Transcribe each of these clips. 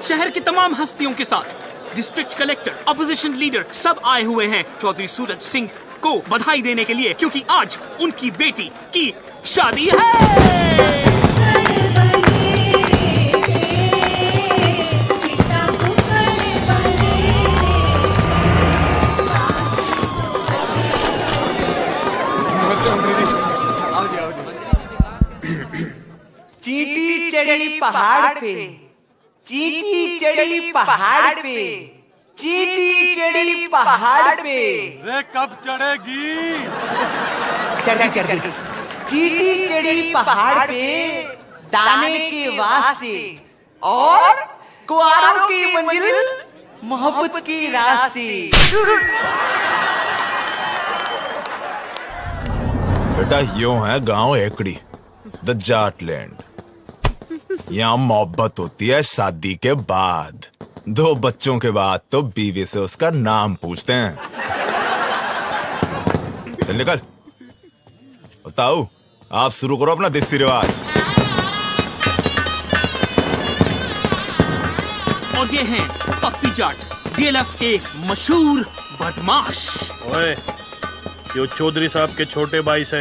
शहर की तमाम हस्तियों के साथ डिस्ट्रिक्ट कलेक्टर, अपोजिशन लीडर सब आए हुए हैं चौधरी सूरज सिंह को बधाई देने के लिए, क्योंकि आज उनकी बेटी की शादी है। चींटी चढ़ी पहाड़ पे, चींटी चढ़ी पहाड़ पे, चींटी चढ़ी पहाड़ पे। रे कब चढ़ेगी? चढ़ी चढ़ी चींटी चढ़ी पहाड़ पे दाने के वास्ते और कुआरों की मंजिल मोहब्बत की रास्ते। बेटा यूं है गांव एकड़ी, द जाट लैंड। यहाँ मोहब्बत होती है शादी के बाद, 2 बच्चों के बाद तो बीवी से उसका नाम पूछते हैं। चल निकल। बताओ, आप शुरू करो अपना देसी रिवाज। और ये हैं पप्पी जाट, डीएलएफ के मशहूर बदमाश। ओए, यो चौधरी साहब के छोटे भाई से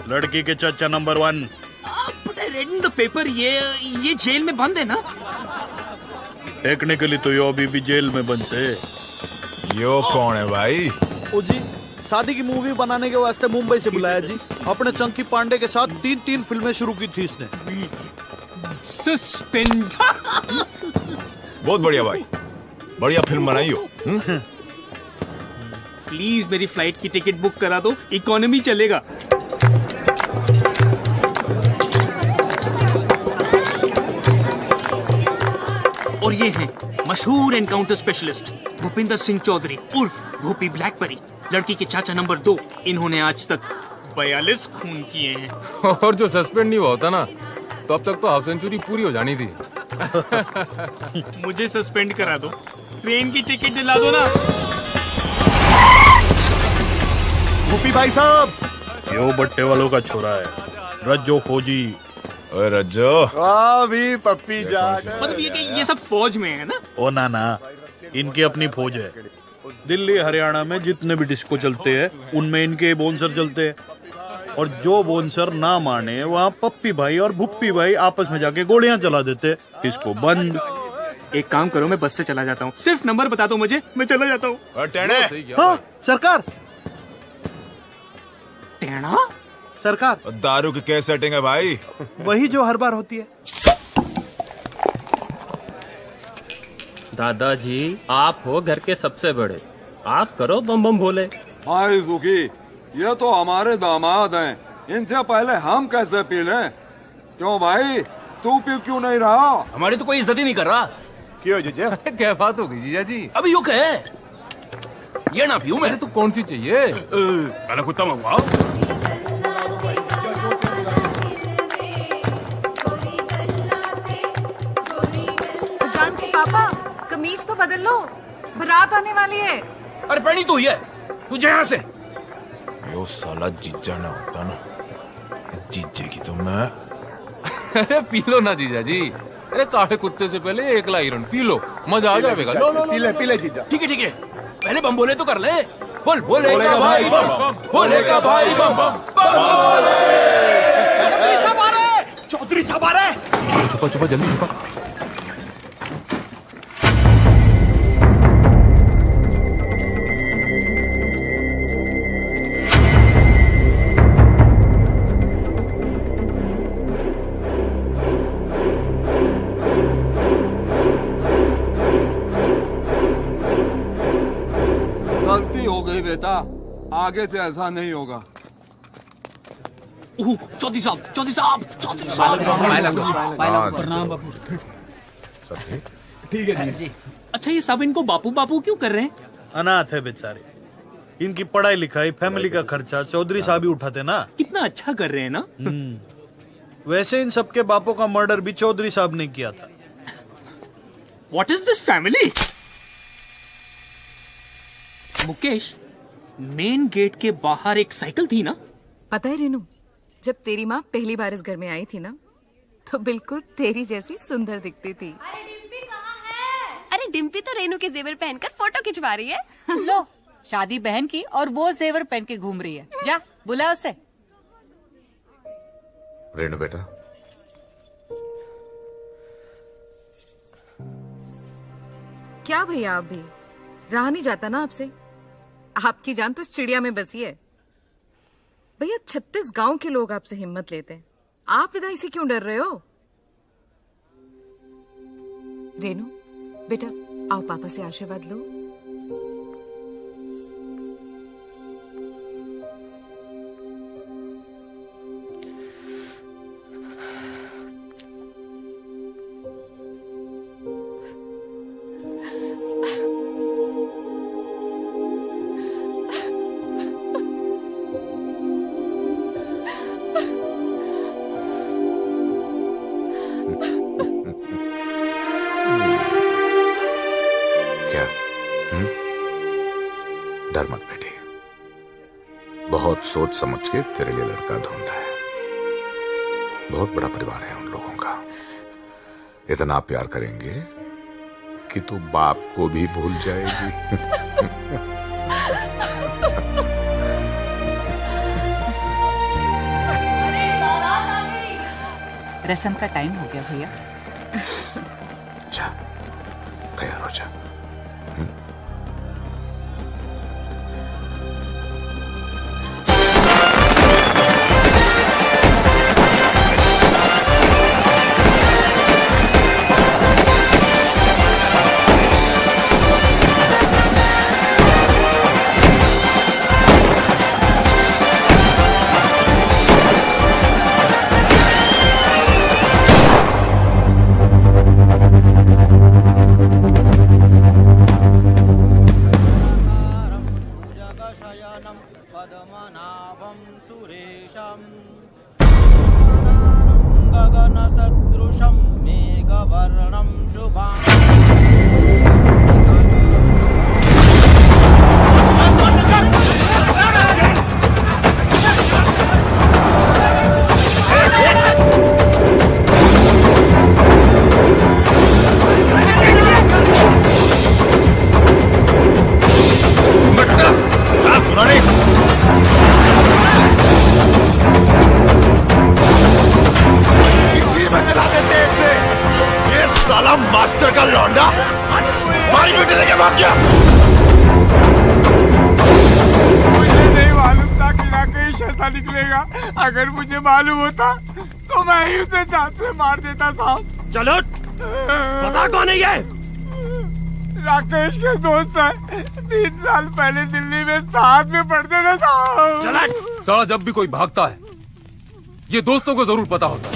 लड़की के चाचा number 1। But I read in the paper, ये जेल में बंद है ना? टेक्निकली तो यो अभी भी जेल में बंद से। यो कौन है भाई? ओ जी, शादी की मूवी बनाने के वास्ते मुंबई से बुलाया जी। अपने चंकी पांडे के साथ 3 फिल्में शुरू की थी इसने। सस्पेंड। बहुत बढ़िया भाई, बढ़िया फिल्म बनाई हो। प्लीज मेरी फ्लाइट की टिकट बुक करा दो, इकोनॉमी चलेगा। और ये हैं मशहूर एनकाउंटर स्पेशलिस्ट भूपिंदर सिंह चौधरी उर्फ भूपी ब्लैकबेरी, लड़की के चाचा नंबर 2। इन्होंने आज तक 42 खून किए हैं। और जो सस्पेंड नहीं हुआ होता ना, तो अब तक तो हाफ सेंचुरी पूरी हो जानी थी। मुझे सस्पेंड करा दो, ट्रेन की टिकट दिला दो ना। भूपी भाई साहब, यो बट्टे वालों का छोरा है, रज्जो फौजी। ओए रज्जो, भी पप्पी जाट। मतलब ये सब फौज में है ना? ओ ना, इनकी अपनी फौज है। दिल्ली हरियाणा में जितने भी डिस्को चलते हैं उनमें इनके बोनसर चलते हैं। और जो बोनसर ना माने वहाँ पप्पी भाई और भुप्पी भाई आपस में जाके गोलियां चला देते। इसको बंद। एक काम करो, मैं बस से चला जाता हूँ, सिर्फ नंबर बता दो मुझे, मैं चला जाता हूँ। हाँ सरकार, टेढ़ा सरकार, दारू की क्या सेटिंग है भाई? वही जो हर बार होती है। दादाजी, आप हो घर के सबसे बड़े, आप करो बम बम भोले। हाय सुखी, ये तो हमारे दामाद हैं, इनसे पहले हम कैसे पी लें? क्यों भाई, तू पी क्यों नहीं रहा? हमारी तो कोई इज्जत ही नहीं कर रहा। क्यों जीजा? क्या बात हो गई जीजा जी? अभी यू कहे ये ना पीऊं मैं। तो कौन सी चाहिए? काला कुत्ता मंगवाओ। जानकी पापा, कमीज तो बदल लो, बारात आने वाली है। अरे पहनी तू ये, तुझे यहाँ से। यो साला जीजा ना होता ना, जीजे की तो मैं। अरे पी लो ना जीजा जी। अरे काले कुत्ते से पहले 1 लाइरन पी लो, मजा आ जाएगा। लो लो पी ले जीजा। ठीक है, पहले बम बोले तो कर ले। बोल बोले का भाई बम बम, बोले का भाई बम बम, बोले। चौधरी साहब आ रहे। छुपा जल्दी छुपा। गलती हो गई बेटा, आगे से ऐसा नहीं होगा। चौधरी साहब। प्रणाम बापू। ठीक है जी। अच्छा, ये सब इनको बापू बापू क्यों कर रहे हैं? अनाथ है बेचारे, इनकी पढ़ाई लिखाई फैमिली का खर्चा चौधरी साहब ही उठाते ना। कितना अच्छा कर रहे हैं ना। वैसे इन सबके बापों का मर्डर भी चौधरी साहब ने किया था। What is this family? Mukesh, main gate के बाहर एक साइकिल थी ना? पता है रेनू, जब तेरी माँ पहली बार इस घर में आई थी ना, तो बिल्कुल तेरी जैसी सुंदर दिखती थी। और डिम्पी तो रेनू के जेवर पहनकर फोटो खिंचवा रही है। लो, शादी बहन की और वो जेवर पहन के घूम रही है। जा बुला उसे। रेनू बेटा, क्या भैया, आप भी रहा नहीं जाता ना आपसे। आपकी जान तो इस चिड़िया में बसी है। भैया 36 गांव के लोग आपसे हिम्मत लेते हैं, आप विदाई से क्यों डर रहे हो? रेनू बेटा, आओ पापा से आशीर्वाद लो। डर मत बेटी, बहुत सोच समझ के तेरे लिए लड़का ढूंढा है। बहुत बड़ा परिवार है उन लोगों का, इतना प्यार करेंगे कि तू बाप को भी भूल जाएगी। रस्म का टाइम हो गया भैया। जा, तैयार हो जा। मास्टर का लौंडा मारी बेटे लेके भाग गया। मुझे नहीं मालूम था कि राकेश ऐसा निकलेगा। अगर मुझे मालूम होता तो मैं ही उसे जान से मार देता साहब। चलो पता कौन है ये? राकेश के दोस्त है, 3 साल पहले दिल्ली में साथ में पढ़ते थे साहब। साला जब भी कोई भागता है ये दोस्तों को जरूर पता होता है।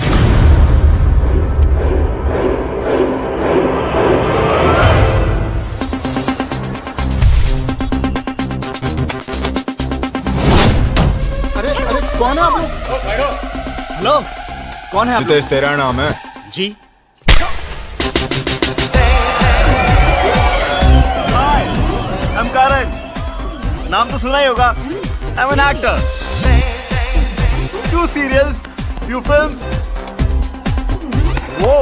कौन है आप लोग? हेलो, कौन है आप? जितेश तेरा नाम है? जी। हाय, I'm Karan। नाम तो सुना ही होगा। I'm an actor। Few serials, few films। Whoa,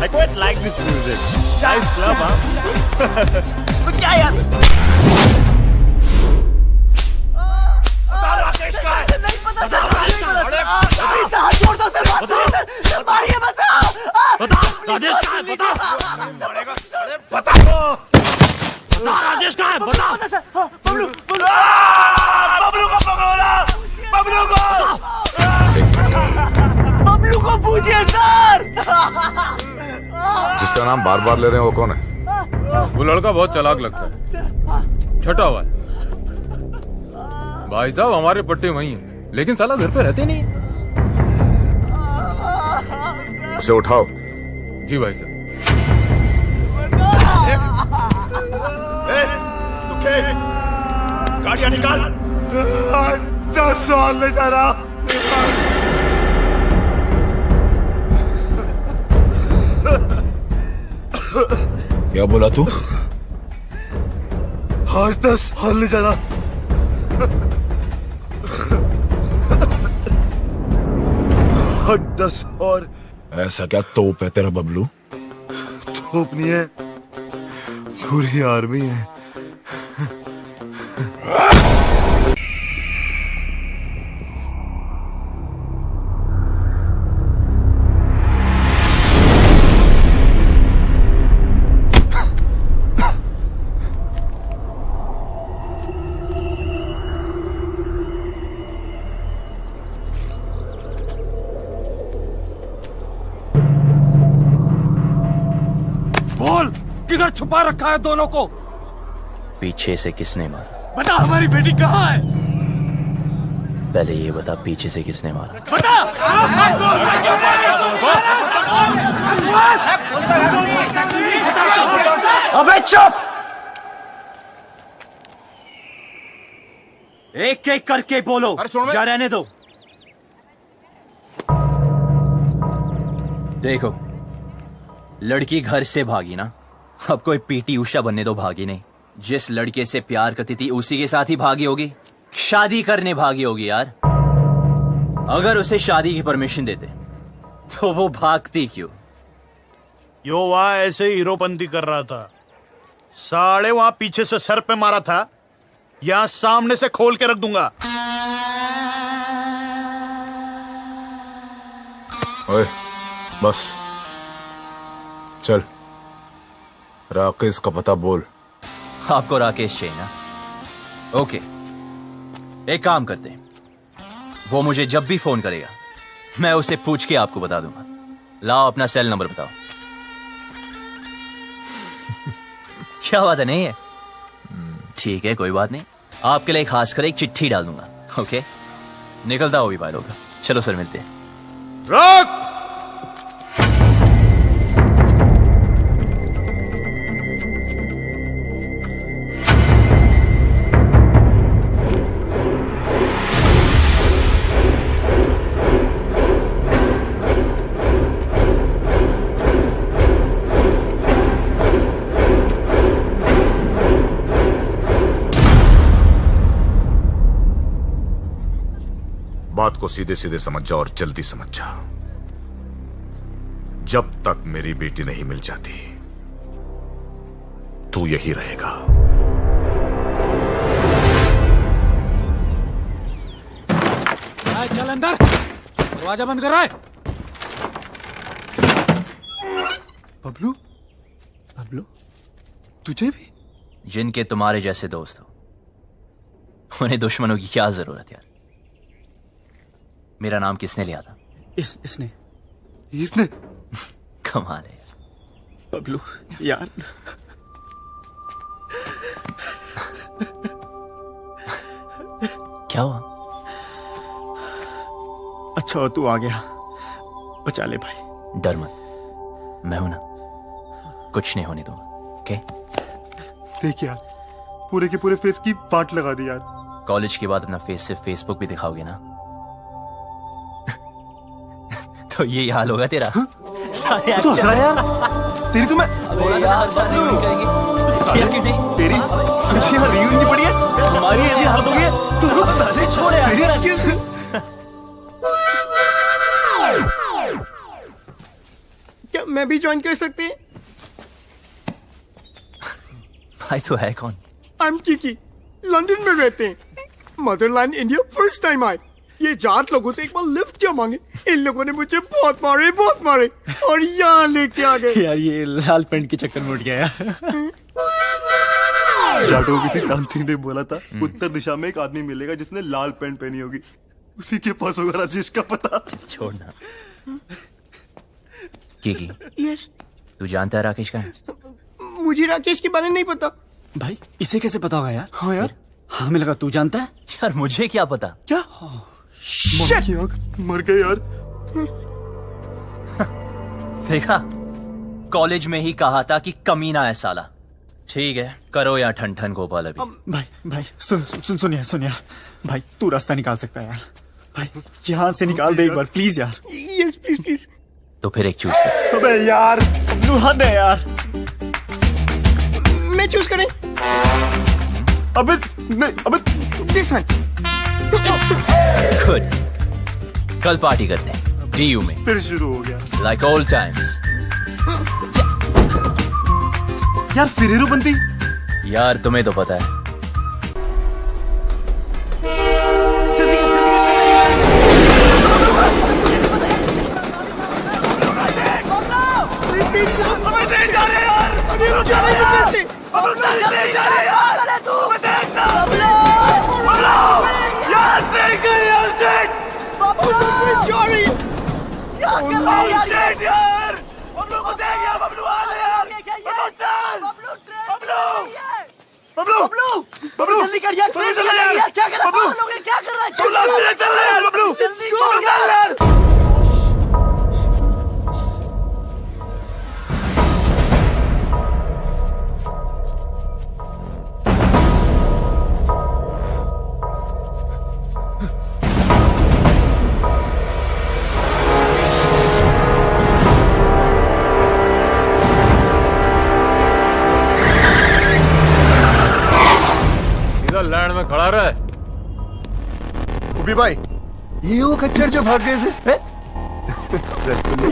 I quite like this music। Nice club, हाँ? तो क्या यार? राकेश का है? नहीं पता सर, प्लीज हाथ छोड़ दो सर, बात सुनिए सर, मारिए मत। बता राजेश कहाँ है? बता बता राजेश कहाँ है? बता बबलू बबलू बबलू को पकड़ो, बबलू को बबलू को पूछिए सर। जिसका नाम बार बार ले रहे हैं वो कौन है? वो लड़का बहुत चालाक लगता है, छटा हुआ है। भाई साहब हमारे पट्टे वही हैं, लेकिन साला घर पे रहते नहीं। उसे उठाओ। जी भाई साहब। गाड़ियां निकाल। 10 साल ले जा रहा। क्या बोला तू? हर 10 साल ले जा रहा। हर 10 और। ऐसा क्या तोप है तेरा बबलू? तोप नहीं है, पूरी आर्मी है। बोल, किधर छुपा रखा है दोनों को? पीछे से किसने मारा? बता, हमारी बेटी कहाँ है? पहले ये बता, पीछे से किसने मारा? बता! अबे चुप! एक एक करके बोलो या रहने दो। देखो, लड़की घर से भागी ना, अब कोई पीटी उषा बनने तो भागी नहीं। जिस लड़के से प्यार करती थी उसी के साथ ही भागी होगी, शादी करने भागी होगी यार। अगर उसे शादी की परमिशन देते तो वो भागती क्यों? यो वहां ऐसे हीरोपंती कर रहा था, साले वहां पीछे से सर पे मारा था, यहां सामने से खोल के रख दूंगा। ओए, बस चल, राकेश का पता बोल। आपको राकेश चाहिए ना? ओके, एक काम करते हैं, वो मुझे जब भी फोन करेगा मैं उसे पूछ के आपको बता दूंगा। लाओ अपना सेल नंबर बताओ। क्या बात है, नहीं है? ठीक है, कोई बात नहीं, आपके लिए खास कर एक चिट्ठी डाल दूंगा। ओके, निकलता हो भी भाई लोग। चलो सर, मिलते हैं। रोक! बात को सीधे सीधे समझ जा और जल्दी समझ जा। जब तक मेरी बेटी नहीं मिल जाती तू यही रहेगा। चल अंदर, दरवाजा बंद कर रहा है। बबलू, बबलू, तुझे भी? जिनके तुम्हारे जैसे दोस्त हो उन्हें दुश्मनों की क्या जरूरत यार। मेरा नाम किसने लिया था? इसने कमाल है यार। बबलू यार, क्या हुआ? अच्छा तू आ गया, बचा ले भाई। डर मत, मैं हूं ना, कुछ नहीं होने दूंगा। ओके? देख यार, पूरे के पूरे फेस की पार्ट लगा दी यार। कॉलेज के बाद अपना फेस सिर्फ फेसबुक पे दिखाओगे ना तो ये हाल होगा तेरा। सारे तो हंस रहा है यार। तेरी तो मैं यार सारे रियूनियन करेंगे। तेरी तुझे यहाँ रियूनियन की पड़ी है, हमारी ऐसी हालत हो गई है। तू रुक साले, छोड़ यार। क्या मैं भी ज्वाइन कर सकते हैं? भाई तो है कौन? आई एम किकी, लंदन में रहते हैं। मदरलैंड इंडिया फर्स्ट टाइम आए। ये जाट लोगों से एक बार लिफ्ट क्या मांगे, इन लोगों ने मुझे बहुत मारे और यहाँ लेके आ गए। यार ये लाल पेंट के चक्कर में उठ गया यार। जाटों किसी तांत्रिक ने बोला था उत्तर दिशा में एक आदमी मिलेगा जिसने लाल पेंट पहनी होगी, उसी के पास होगा राजेश का पता। छोड़ना। की यस, तू जानता है राकेश कहाँ है? मुझे राकेश के बारे में नहीं पता। भाई इसे कैसे पता होगा यार? हाँ यार, हमें लगा तू जानता है। यार मुझे क्या पता? क्या? मर गए यार। देखा, कॉलेज में ही कहा था कि कमीना है साला। ठीक है, करो या ठन ठन गोपाल अभी। भाई सुन यार, भाई तू रास्ता निकाल सकता है यार। भाई यहाँ से निकाल दे एक बार प्लीज यार। Yes please. तो फिर एक चूज कर। अबे यार, तू हद है यार। मैं चूज करें? अबे नहीं, अबे दिस वन। गुड, कल पार्टी करते हैं डीयू में। फिर शुरू हो गया लाइक ऑल टाइम्स। यार फिर हीरोपंती। यार तुम्हें तो पता है। जल्दी कर यार, क्या कर रहा है? क्या कर रहा है? चल रहा है बबलू, चल यार। लैंड में खड़ा रहा है। उबी भाई, ये वो खच्चर जो भाग गए थे। रसगुल्ले।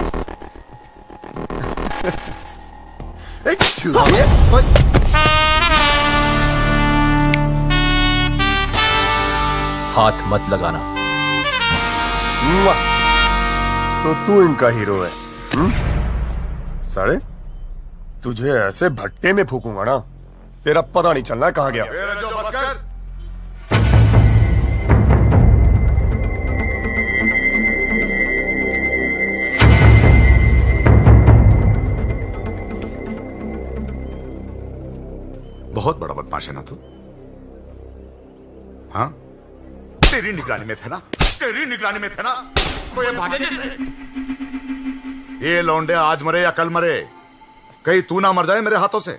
हाथ मत लगाना। तो तू इनका हीरो है? साले, तुझे ऐसे भट्टे में फूकूंगा ना, तेरा पता नहीं चलना कहाँ गया। बहुत बड़ा बदमाश है ना तू? हाँ, तेरी निगरानी में थे ना, तेरी निगरानी में थे ना, तो ये भागे कैसे? ये लौंडे आज मरे या कल मरे, कहीं तू ना मर जाए मेरे हाथों से।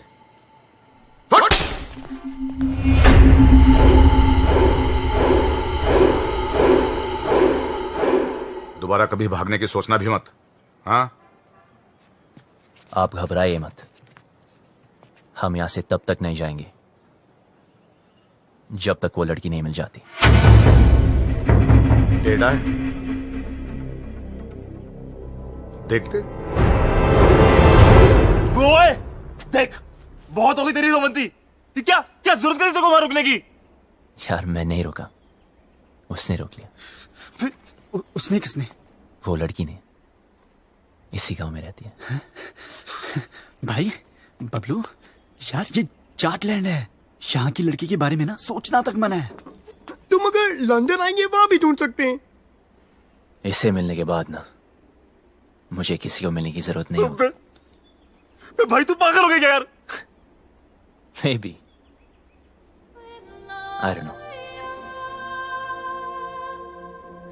दोबारा कभी भागने की सोचना भी मत। हाँ, आप घबराइए मत। हम यहां से तब तक नहीं जाएंगे जब तक वो लड़की नहीं मिल जाती। टेढ़ा है, देखते। ओए, देख, बहुत हो गई तेरी रोमंती। क्या क्या जरूरत करी तेरे को वहां रुकने की? यार मैं नहीं रुका, उसने रोक लिया। उसने किसने? वो लड़की ने। इसी गांव में रहती है। भाई बबलू, यार ये जाटलैंड है, यहाँ की लड़की के बारे में ना सोचना तक मना है। तुम अगर लंदन आएंगे वहां भी ढूंढ सकते हैं। इसे मिलने के बाद ना मुझे किसी को मिलने की जरूरत नहीं होगी। भाई तू पागल हो गया यार। Maybe. I don't know.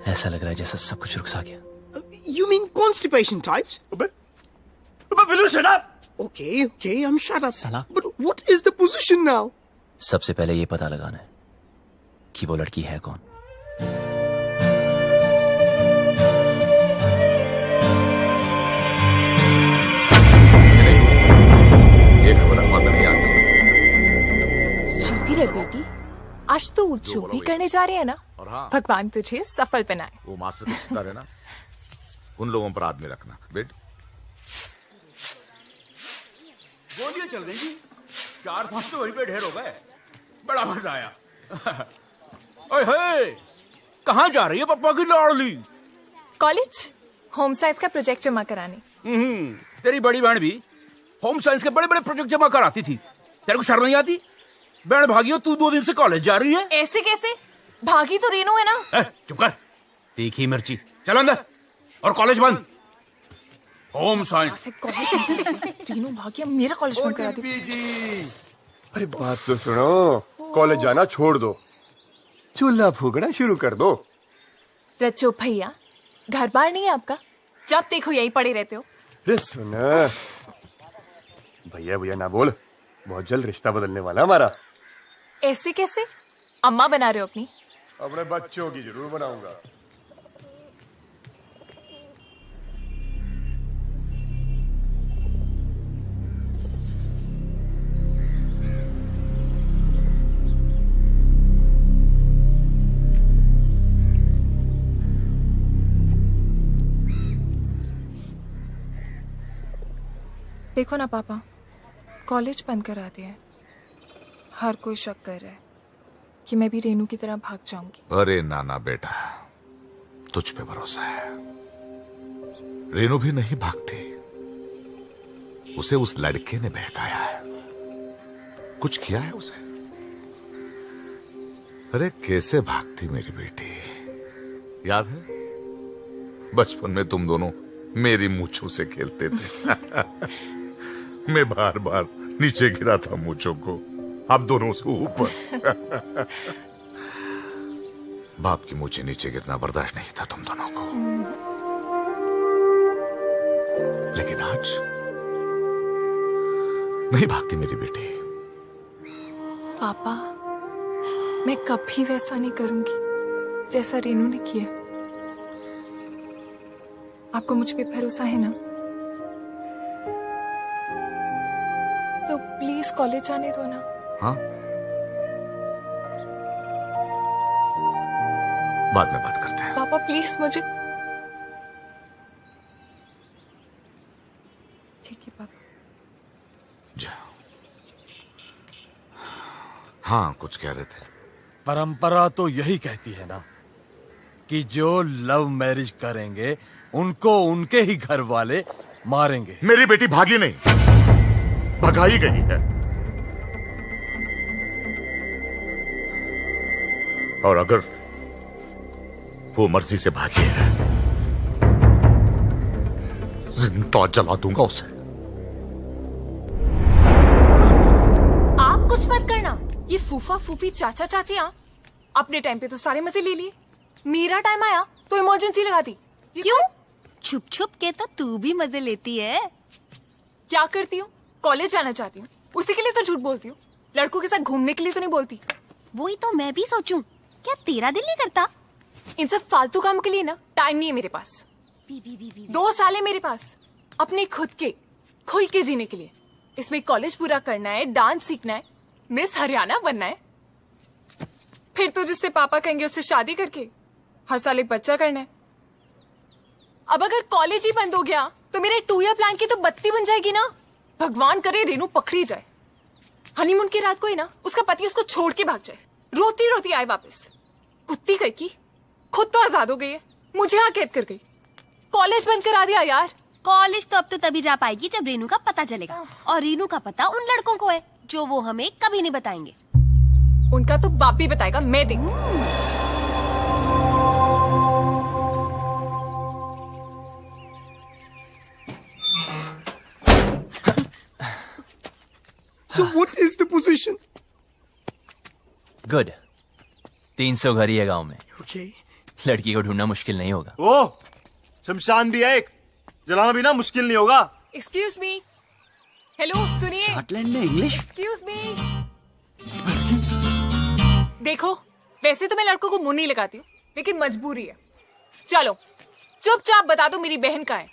ऐसा लग रहा है जैसा सब कुछ रुक सा गया। You mean constipation types? But will you shut up? Okay, I'm shut up. Salah. But what is the position now? सबसे पहले ये पता लगाना है कि वो लड़की है कौन। ये खबर अखबार में नहीं आनी चाहिए। चलती रहे बेटी, आज तो जो भी करने जा रहे हैं ना, भगवान तुझे सफल बनाए। वो मास्टर का रिश्ता रहना, उन लोगों पर आदमी रखना। बेट गोलियां चल रही थी, 4-5 तो वहीं पे ढेर हो गए। बड़ा मजा आया। ओए, कहाँ जा रही है पप्पा की लाडली? कॉलेज होम साइंस का प्रोजेक्ट जमा कराने। तेरी बड़ी बहन भी होम साइंस के बड़े बड़े प्रोजेक्ट जमा कराती थी। तेरे को शर्म नहीं आती? बहन भागी हो, तू 2 दिन से कॉलेज जा रही है। ऐसे कैसे? भागी तो रेनू है ना। चुप कर, तीखी मिर्ची। चल अंदर, और कॉलेज बंद। Home science. रेनू भागी, मेरा कॉलेज बंद करा दी। अरे बात तो सुनो, कॉलेज जाना छोड़ दो, चूल्हा फूकना शुरू कर दो। रच्चो भैया, घर बार नहीं है आपका? जब देखो यही पड़े रहते हो। अरे सुना, भैया भैया ना बोल, बहुत जल्द रिश्ता बदलने वाला हमारा। ऐसे कैसे? अम्मा बना रहे हो अपनी? अपने बच्चों की जरूर बनाऊंगा। देखो ना पापा, कॉलेज बंद करा दिया है। हर कोई शक कर रहा है कि मैं भी रेनू की तरह भाग जाऊंगी। अरे नाना बेटा, तुझ पे भरोसा है। रेनू भी नहीं भागती, उसे उस लड़के ने बहकाया है, कुछ किया है उसे। अरे कैसे भागती मेरी बेटी, याद है बचपन में तुम दोनों मेरी मूंछों से खेलते थे। मैं बार बार नीचे गिरा था मूंछों को, अब दोनों से ऊपर। बाप की मूंछें नीचे गिरना बर्दाश्त नहीं था तुम दोनों को, लेकिन आज नहीं भागती मेरी बेटी। पापा, मैं कभी वैसा नहीं करूंगी जैसा रेनू ने किया। आपको मुझ पे भरोसा है ना? तो प्लीज कॉलेज जाने दो ना। हाँ, बाद में बात करते हैं। पापा प्लीज मुझे। ठीक है पापा। जा। हाँ, कुछ कह रहे थे। परंपरा तो यही कहती है ना कि जो लव मैरिज करेंगे उनको उनके ही घर वाले मारेंगे। मेरी बेटी भागी नहीं, भगाई गई है। और अगर वो मर्जी से भागी है, जिंदा जला दूंगा उसे। आप कुछ मत करना। ये फूफा फूफी चाचा चाचियां अपने टाइम पे तो सारे मजे ले लिए, मेरा टाइम आया तो इमरजेंसी लगा दी। क्यों? छुप छुप के तो तू भी मजे लेती है। क्या करती हूँ? कॉलेज जाना चाहती हूँ, उसी के लिए तो झूठ बोलती हूँ। लड़कों के साथ घूमने के लिए तो नहीं बोलती। वही तो मैं भी सोचूं, क्या तेरा दिल नहीं करता? इन सब फालतू कामों के लिए ना टाइम नहीं है मेरे पास। 2 साल है मेरे पास अपने खुद के खुल के जीने के लिए। इसमें कॉलेज पूरा करना है, डांस सीखना है, मिस हरियाणा बनना है, फिर तो जिससे पापा कहेंगे उससे शादी करके हर साल एक बच्चा करना है। अब अगर कॉलेज ही बंद हो गया तो मेरे 2 ईयर प्लान की तो बत्ती बन जाएगी ना। भगवान करे रेनू पकड़ी जाए, हनीमून की रात को ही ना उसका पति उसको छोड़ के भाग जाए, रोती रोती आए वापस। कुत्ती कहीं की खुद तो आजाद हो गई है, मुझे यहाँ कैद कर गई। कॉलेज बंद करा दिया यार। कॉलेज तो अब तो तभी जा पाएगी जब रेनू का पता चलेगा, और रेनू का पता उन लड़कों को है जो वो हमें कभी नहीं बताएंगे। उनका तो बाप भी बताएगा, मैं देखूं। So what is the position? Good. 300 घर ही है गांव में। Okay. लड़की को ढूंढना मुश्किल नहीं होगा। ओ, शमशान भी है एक, जलाना भी ना मुश्किल नहीं होगा। एक्सक्यूज मी, हेलो सुनिए। स्कॉटलैंड में इंग्लिश? Excuse me. देखो, वैसे तो मैं लड़कों को मुंह नहीं लगाती हूँ, लेकिन मजबूरी है। चलो चुपचाप बता दो मेरी बहन कहाँ है।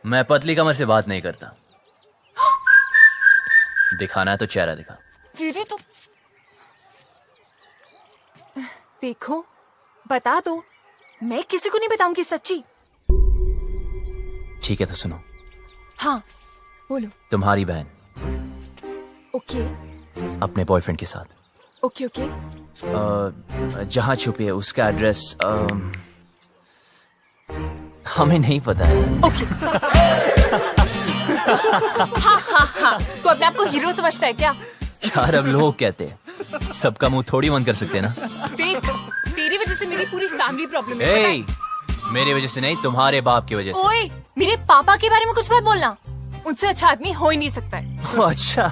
मैं पतली कमर से बात नहीं करता। दिखाना है तो चेहरा दिखा। दीदी तो देखो, बता दो, मैं किसी को नहीं बताऊंगी सच्ची। ठीक है तो सुनो। हाँ बोलो। तुम्हारी बहन ओके अपने बॉयफ्रेंड के साथ ओके ओके जहाँ छुपी है उसका एड्रेस हमें नहीं पता है। ओके हाँ हाँ हाँ, तो अपने आप को हीरो समझता है क्या? यार अब लोग कहते हैं, सबका मुंह थोड़ी बंद कर सकते हैं ना। देख, तेरी वजह से मेरी पूरी फैमिली प्रॉब्लम है। ए, मेरी वजह से नहीं, तुम्हारे बाप की वजह से। ओए, मेरे पापा के बारे में कुछ मत बोलना, उनसे अच्छा आदमी हो ही नहीं सकता है। अच्छा,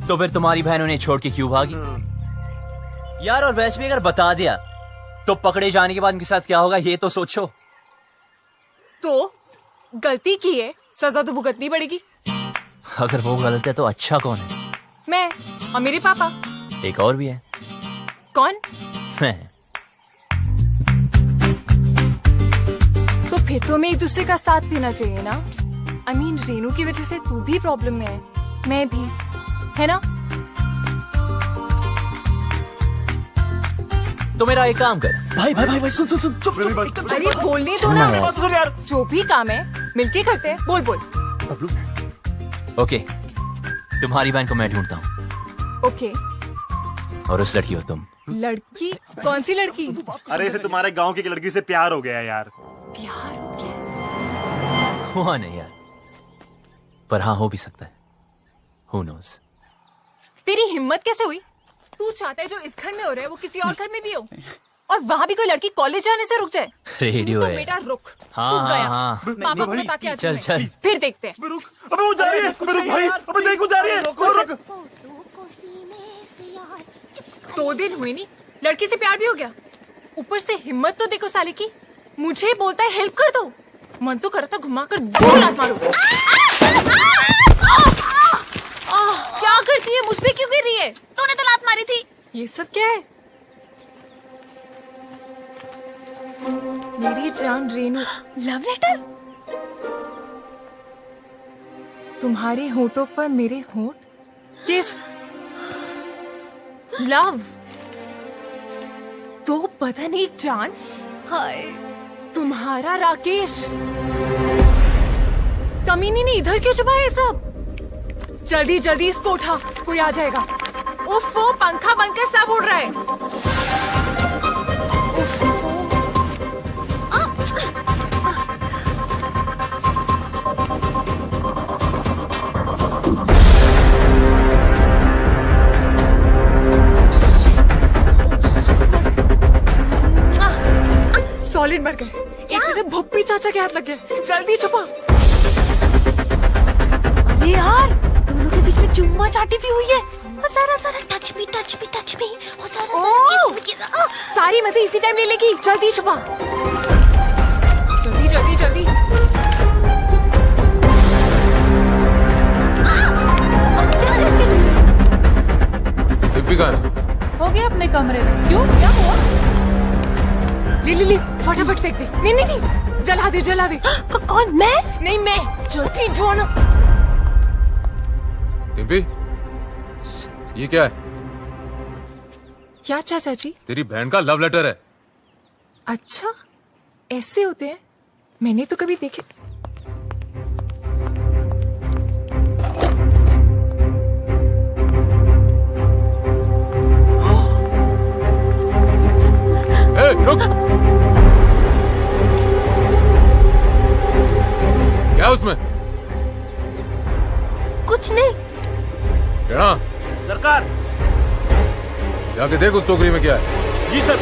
तो फिर तुम्हारी बहन उन्हें छोड़ के क्यों भागी? यार और वैसे भी अगर बता दिया तो पकड़े जाने के बाद उनके साथ क्या होगा ये तो सोचो। तो गलती की है, सजा तो भुगतनी पड़ेगी। अगर वो गलत है तो अच्छा कौन है? मैं और मेरे पापा। एक और भी है। कौन? मैं। तो फिर तो हमें एक दूसरे का साथ देना चाहिए ना। I mean, रेनू की वजह से तू भी प्रॉब्लम में है, मैं भी, है ना? तो मेरा एक काम कर। भाई भाई भाई भाई सुन सुन सुन चुप चुप। अरे बोलने दो ना यार। जो भी काम है मिलके करते हैं। बोल बोल। ओके, तुम्हारी बहन को मैं ढूंढता हूँ ओके। और उस लड़की हो तुम। लड़की? कौन सी लड़की? अरे इसे तुम्हारे गांव की एक लड़की से प्यार हो गया यार। प्यार हो गया? हुआ नहीं यार, पर हाँ हो भी सकता है। Who knows? तेरी हिम्मत कैसे हुई? तू चाहता है जो इस घर में हो रहा है वो किसी और घर में भी हो, और वहाँ भी कोई लड़की कॉलेज जाने से रुक जाए? रेडियो तो है। बेटा रुक। हाँ, तू हाँ, गया। हाँ। पापा को बता के आ चल, मैं। चल। फिर देखते हैं। अबे वो जा रही है। रुक भाई, अबे देख वो जा रही है। रुक। 2 दिन हुए नहीं, लड़की से प्यार भी हो गया। ऊपर से हिम्मत तो देखो साले की। मुझे बोलता है हेल्प कर दो, मन तो करता घुमा कर 2 लात मारो। क्या करती है? मुझ पे क्यों गिर रही है? तूने तो लात मारी थी। ये सब क्या है? मेरी जान रेनू। Love letter? तुम्हारे होठों पर मेरे होठ? किस? लव? तो पता नहीं जान। हाय, तुम्हारा राकेश। कमीनी ने इधर क्यों छुपाया ये सब? जल्दी जल्दी इसको उठा, कोई आ जाएगा। उफ, वो पंखा बनकर सब उड़ रहा है। उफ, सॉलिड मर गए। एक जगह भुप्पी चाचा के हाथ लग गए। जल्दी छुपा। अरे यार, दोनों के बीच में चुम्मा चाटी भी हुई है। और सारा टच मी और सारा किस। सारी मजे इसी टाइम ले लेगी। जल्दी छुपा। जल्दी जल्दी जल्दी। हो गया अपने कमरे में। क्यों, क्या हुआ? ले फटाफट फेंक दे। नहीं जला दे जला दे। कौन? मैं? नहीं मैं। जल्दी जोनो। डिम्पी, ये क्या है? क्या चाचा जी? तेरी बहन का लव लेटर है। अच्छा, ऐसे होते हैं? मैंने तो कभी देखे। रुक। क्या है उसमें? कुछ नहीं। क्या? सरकार। जाके देख उस टोकरी में क्या है। जी सर।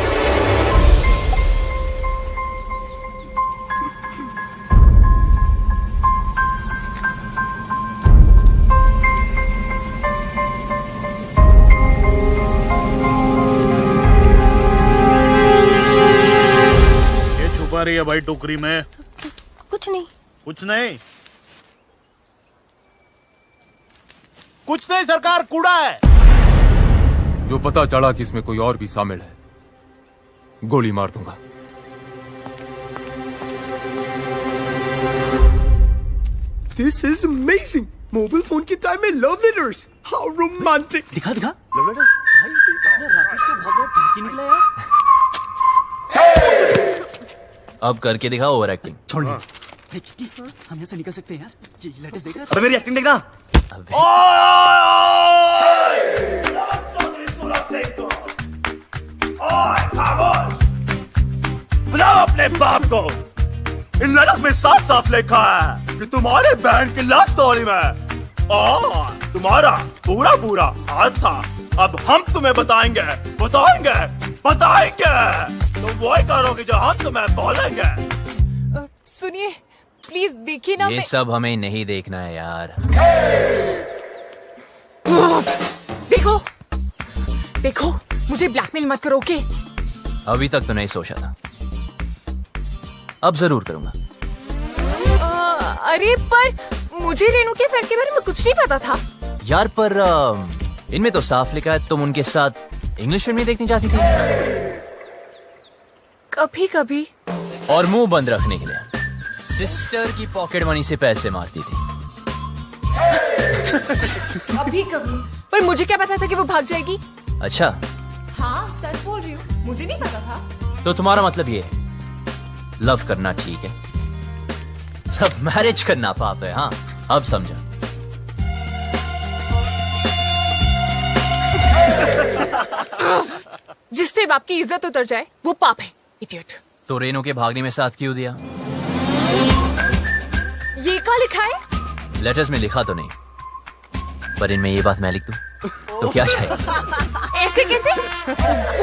छुपा रही है भाई टोकरी में? कुछ नहीं। कुछ नहीं? कुछ नहीं सरकार, कूड़ा है। जो पता चला कि इसमें कोई और भी शामिल है, गोली मार दूंगा। This is amazing. Mobile phone के टाइम में लव लेटर्स। How romantic. दिखा लव लेटर। भाई राकेश तो बहुत बड़ा ठगी निकला यार। अब करके दिखा ओवर एक्टिंग। छोड़ हम यहाँ से निकल सकते हैं यार। ये लेटेस्ट देख रहा है? अबे मेरी एक्टिंग देखना। बुलाओ अपने बाप को। इन लेटर्स में साफ साफ लिखा है कि तुम्हारे बहन की लव स्टोरी में तुम्हारा पूरा पूरा हाथ था। अब हम तुम्हें बताएंगे। तुम वही करोगे जो हम तुम्हें बोलेंगे। सुनिए प्लीज, देखिए ना। ये सब हमें नहीं देखना है यार। देखो मुझे ब्लैकमेल मत करो। ओके? अभी तक तो नहीं सोचा था, अब जरूर करूंगा। अरे पर मुझे रेनू के अफेयर के बारे में कुछ नहीं पता था यार। पर इनमें तो साफ लिखा है तुम उनके साथ इंग्लिश फिल्म देखनी चाहती थी। कभी कभी। और मुंह बंद रखने के लिए सिस्टर की पॉकेट मनी से पैसे मारती थी। कभी कभी। पर मुझे क्या पता था कि वो भाग जाएगी। अच्छा, हाँ सच बोल रही हूँ। मुझे नहीं पता था। तो तुम्हारा मतलब ये है लव करना ठीक है, लव मैरिज करना पाप है। हाँ अब समझा। जिससे बाप की इज्जत उतर जाए वो पाप है, इडियट। तो रेनो के भागने में साथ क्यों दिया? ये क्या लिखा है? लेटर्स में लिखा तो नहीं, पर इनमें ये बात मैं लिख दूं तो क्या चाहिए? ऐसे कैसे?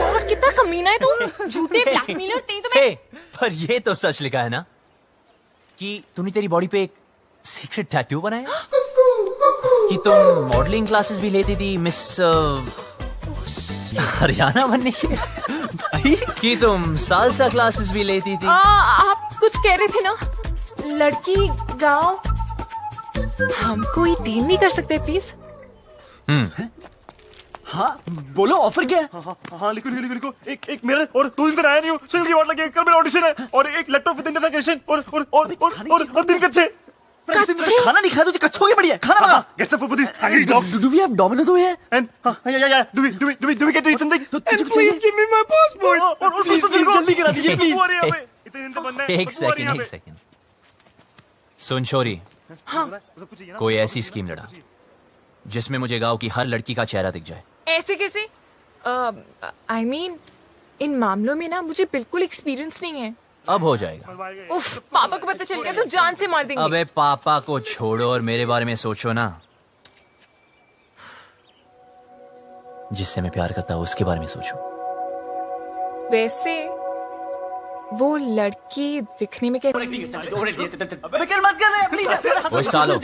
और कितना कमीना है तू, झूठे ब्लैकमेलर तेरी तो मैं। पर ये तो सच लिखा है ना कि तूने तेरी बॉडी पे एक सीक्रेट टैटू बनाया, कि तुम मॉडलिंग क्लासेस भी लेती थी मिस हरियाणा बनने के लिए, कि तुम सालसा क्लासेस भी लेती थी। आप कुछ कह रहे थे ना, लड़की गांव। हम कोई डील नहीं कर सकते प्लीज? हाँ बोलो, ऑफर क्या है? हाँ लिखो लिखो लिखो। एक मिरर और 2 दिन आया नहीं हूँ, सिंगल की वाट लगे, कल मेरा ऑडिशन है, और एक लैपटॉप विद इंटरनेट कनेक्शन और 3 कच्चे। खाना नहीं खाया तो कच्छों की बढ़िया खाना मंगा। Get some food for these hungry dogs. Do we have Domino's over here? And yeah. Do we get to eat something? And please give me my passport. और Please, जल्दी करा दीजिए प्लीज। इतने दिन तो बनना है। एक सेकंड सुन छोरी, कोई ऐसी स्कीम लड़ा जिसमें मुझे गांव की हर लड़की का चेहरा दिख जाए। ऐसे कैसे? I mean, इन मामलों में ना मुझे बिल्कुल एक्सपीरियंस नहीं है। अब हो जाएगा। उफ, पापा को पता चल गया तो जान से मार देंगे। अबे पापा को छोड़ो और मेरे बारे में सोचो ना। जिससे मैं प्यार करता हूँ उसके बारे में सोचो। वैसे वो लड़की दिखने में कैसी? वो सालो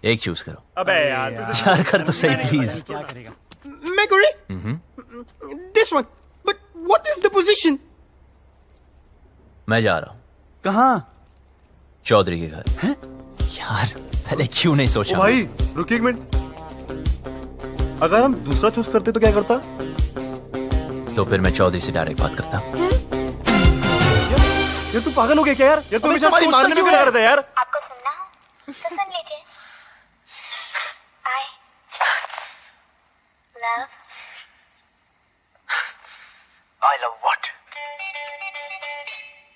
एक चूज करो। अबे यार यार कर तो सही प्लीज। मैं करूँ? This one. But what is the position? मैं जा रहा हूँ। कहाँ? चौधरी के घर। हैं? यार पहले क्यों नहीं सोचा? भाई रुकिए एक मिनट, अगर हम दूसरा चूज करते तो क्या करता? तो फिर मैं चौधरी से डायरेक्ट बात करता। यार तू पागल हो गया क्या यार? यार तू हमेशा हमारी मारने में क्यों लगा रहता है यार? आपको सुनना हो तो सुन लीजिए। I love what?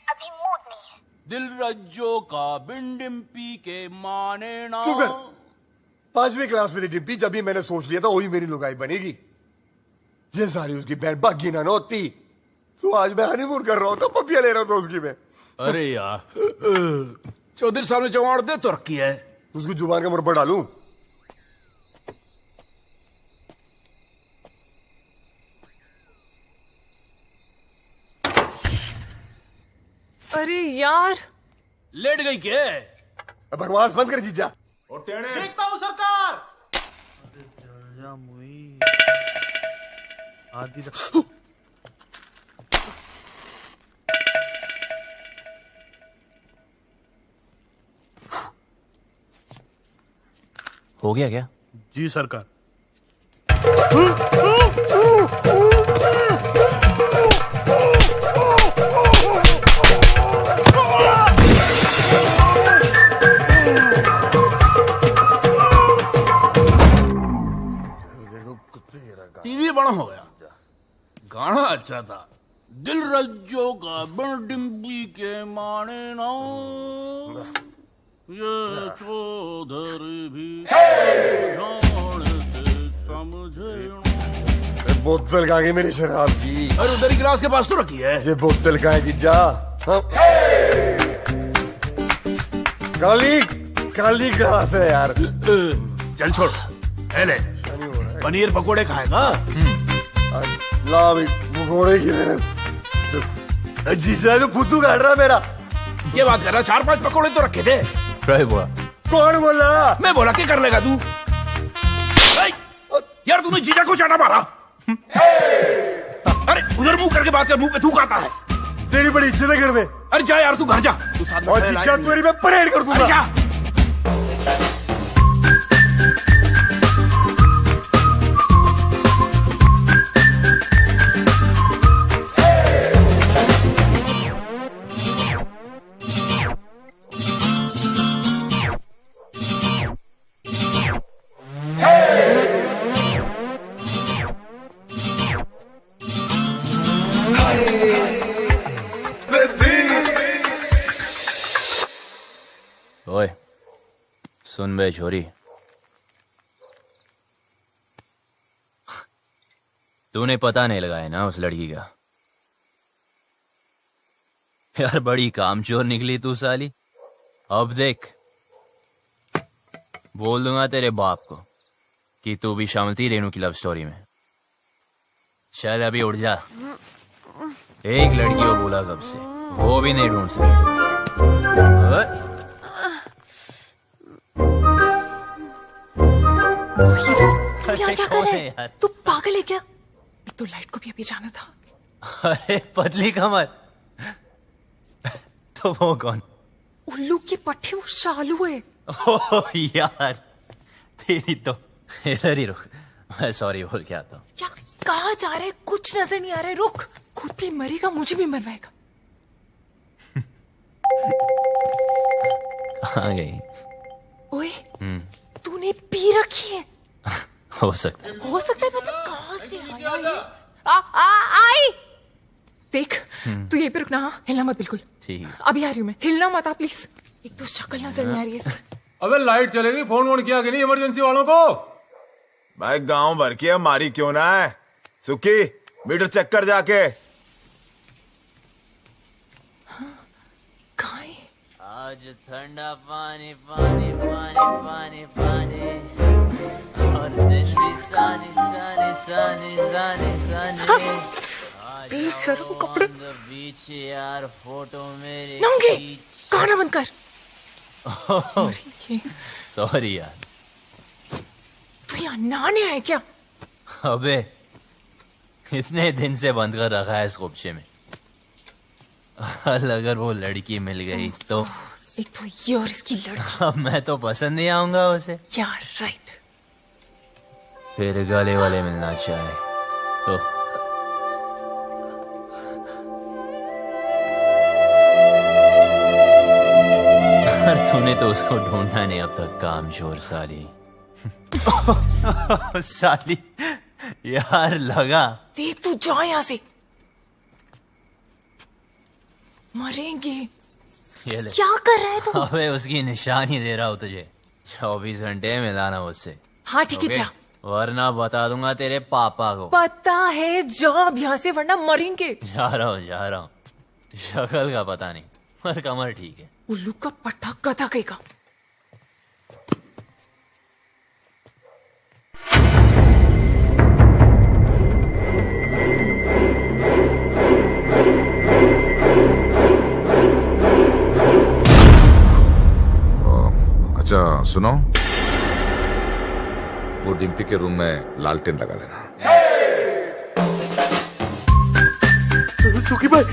अभी मूड नहीं है। दिल रज्जो का बिन डिम्पी के माने ना। चुप कर। 5वीं क्लास में थी डिम्पी जब भी मैंने सोच लिया था वही मेरी लुगाई बनेगी। ये सारी उसकी बहन बागी ना होती तो आज मैं हनीमून कर रहा हूँ, पपिया ले रहा था उसकी मैं। अरे यार चौधरी साहब ने जवान दे तो रखी है, उसको जुबान का मुड़ पर डालूं? अरे यार लेट गई क्या? बकवास बंद कर जीजा। देखता हूँ सरकार। हो गया क्या? जी सरकार। टीवी बड़ा हो गया, गाना अच्छा था। दिल रज्जो का बिन डिम्पी के माने ना, ये चौधरी भी बोतल कहाँ गई मेरी शराब जी? अरे उधर ही गिलास के पास तो रखी है। ये बोतल कहाँ है जीजा? हाँ? काली काली गिलास है यार। चल छोड़, ले पनीर पकोड़े खाएगा? ला भाई पकोड़े की जीजा तो फुद्दू काट रहा मेरा। ये बात कर रहा, 4-5 पकोड़े तो रखे थे। बोला कौन बोला? मैं बोला क्या कर लेगा तू? यार तूने जीजा को चाटा मारा। अरे उधर मुंह करके बात कर, मुंह पे थूक आता है। तेरी बड़ी इज्जत है घर में। अरे जा यार तू घर जा, तू साथ में और जीजा तेरी मैं परेड कर दूंगा। जा। सुन बे छोरी, तूने पता नहीं लगाया ना उस लड़की का। यार बड़ी कामचोर निकली तू साली। अब देख, बोल दूंगा तेरे बाप को कि तू भी शामिल थी रेनू की लव स्टोरी में। चल अभी उठ जा। एक लड़की को बोला कब से, वो भी नहीं ढूंढ सकती। तू यहाँ क्या कर रहा है? तू पागल है क्या? तो लाइट को भी अभी जाना था। अरे पतली कमर। तो वो कौन? उल्लू की पट्टी, वो शालू है। ओह यार, तेरी तो। इधर ही रुक, मैं सॉरी बोल के आता हूँ। क्या कहाँ जा रहे? कुछ नजर नहीं आ रहा है। रुक, खुद भी मरेगा, मुझे भी मरवाएगा। कहाँ गई? ओए, तूने पी रखी है। हो सकता है। हो सकता है मतलब कहाँ से आया ये? आई देख, तू यहीं पे रुकना। हाँ, हिलना मत बिल्कुल। ठीक है। अभी आ रही हूँ मैं, हिलना मत आप प्लीज। एक तो शक्ल नजर नहीं आ रही है। अबे लाइट चलेगी, फोन वोन किया कि नहीं इमरजेंसी वालों को? भाई गांव भर की हमारी क्यों ना है। सुखी, मीटर चेक कर जाके। आज ठंडा पानी पानी पानी पानी पानी, और दिन भी सानी सानी सानी सानी सानी। बेशर्म कपड़े। बीच यार फोटो मेरे नंगे, गाना बंद कर। सॉरी यार। तू यहाँ नहाने आया क्या? अबे इतने दिन से बंद कर रखा है इस खुपचे में। अगर वो लड़की मिल गई तो। एक तो ये और इसकी लड़की। अब मैं तो पसंद नहीं आऊंगा उसे यार। राइट। फिर गले वाले मिलना चाहे तो। तूने तो उसको ढूंढा नहीं अब तक, कामचोर साली। साली यार लगा। देख तू जा यहाँ से, मरेंगे। ये ले। क्या कर रहा है तू? अबे उसकी निशानी दे रहा हूँ तुझे। 24 घंटे मिलाना मुझसे। हाँ ठीक है, जा। वरना बता दूंगा तेरे पापा को। पता है, जा अब यहाँ से, वरना मरेंगे। जा रहा हूँ। शक्ल का पता नहीं, पर कमर ठीक है। उल्लू का पट्टा गधा कहेगा। अच्छा सुनो, वो डिम्पी के रूम में लालटेन लगा देना। सुखी भाई,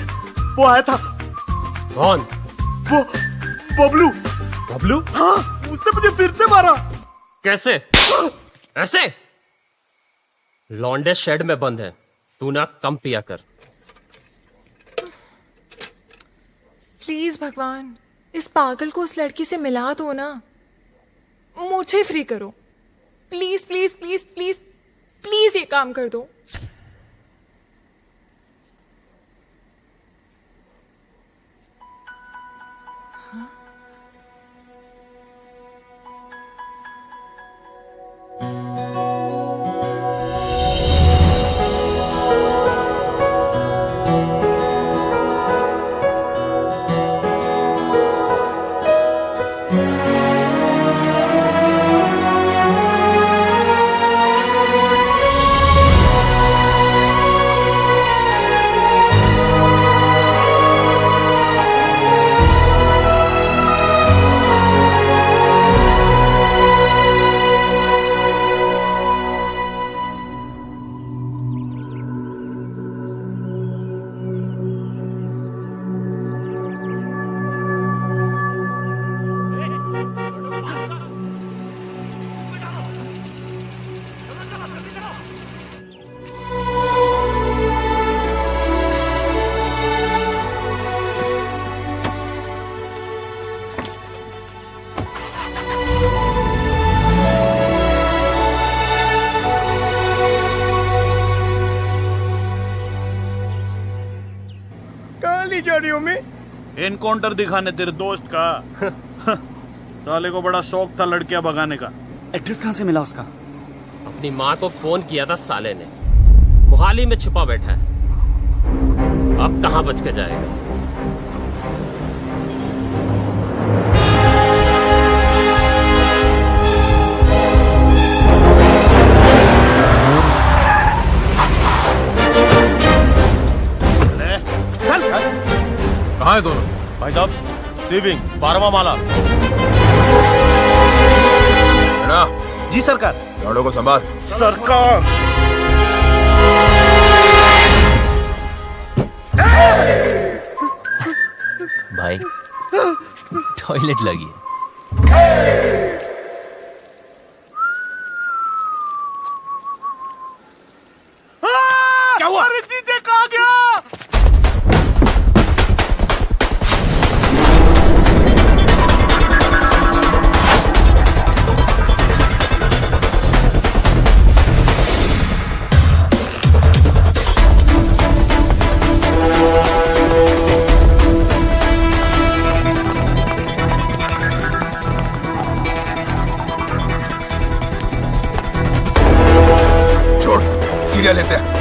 वो आया था। कौन? वो बबलू। बबलू? हाँ, उसने मुझे फिर से मारा। कैसे? ऐसे? लौंडे शेड में बंद है, तू ना कम पिया कर। प्लीज भगवान, इस पागल को उस लड़की से मिला दो ना। मुझे फ्री करो please please please please please, ये काम कर दो। एनकाउंटर दिखाने तेरे दोस्त का। साले को बड़ा शौक था लड़कियां भगाने का। एड्रेस कहाँ से मिला उसका? अपनी माँ को फोन किया था साले ने, मोहाली में छिपा बैठा है। अब कहाँ बच के जाएगा? कहाँ है दोनों? भाई साहब, सेविंग 12वां माला। जी सरकार। लड़ों को संभाल। सरकार। भाई टॉयलेट लगी है। क्या हुआ? अरे जीजे कहाँ गया? छोड़, सीढ़ियाँ लेते हैं।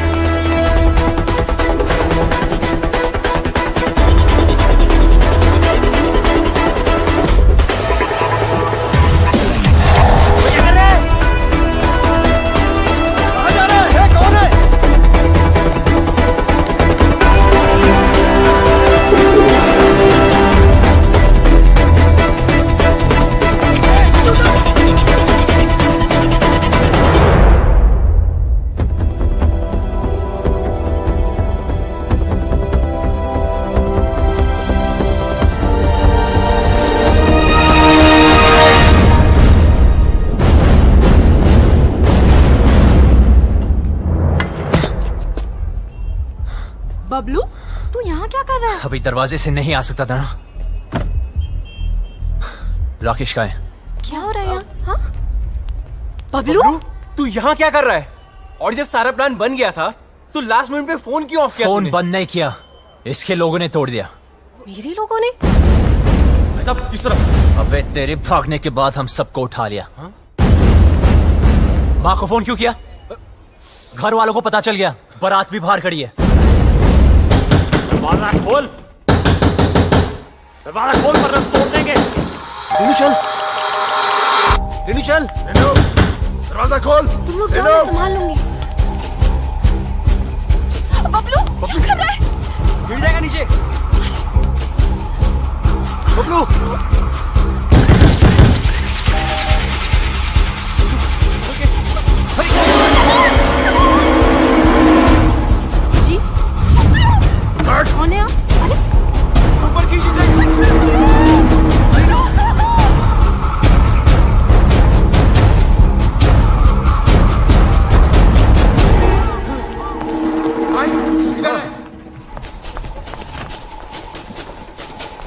बबलू, तू यहाँ क्या कर रहा है? अभी दरवाजे से नहीं आ सकता था ना। राकेश का है। क्या हो रहा है यहाँ? हाँ? बबलू, तू यहाँ क्या कर रहा है? और जब सारा प्लान बन गया था तो लास्ट मिनट पे फोन क्यों ऑफ किया? फोन बंद नहीं किया, इसके लोगों ने तोड़ दिया। मेरे लोगों ने? सब इस तरफ। अबे तेरे भागने के बाद हम सबको उठा लिया। माँ को फोन क्यों किया? घर वालों को पता चल गया, बारात भी बाहर खड़ी है। दरवाजा खोल, दरवाजा खोल वरना तोड़ देंगे। रेनू चल, रेनू चल, दरवाजा खोल। तुम लोग जाओ, मैं संभाल लूंगी। बबलू, क्या कर रहा है? गिर जाएगा नीचे। बबलू, जी, कौन है आप? ऊपर खींची से।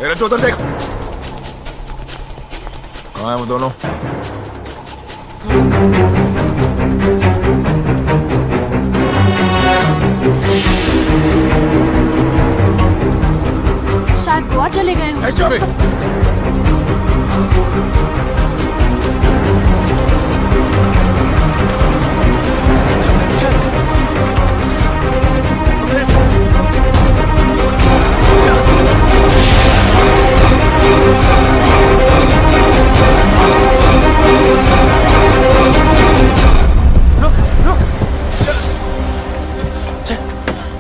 रजो उधर देख। कहाँ है वो दोनों? शायद गोवा चले गए हो।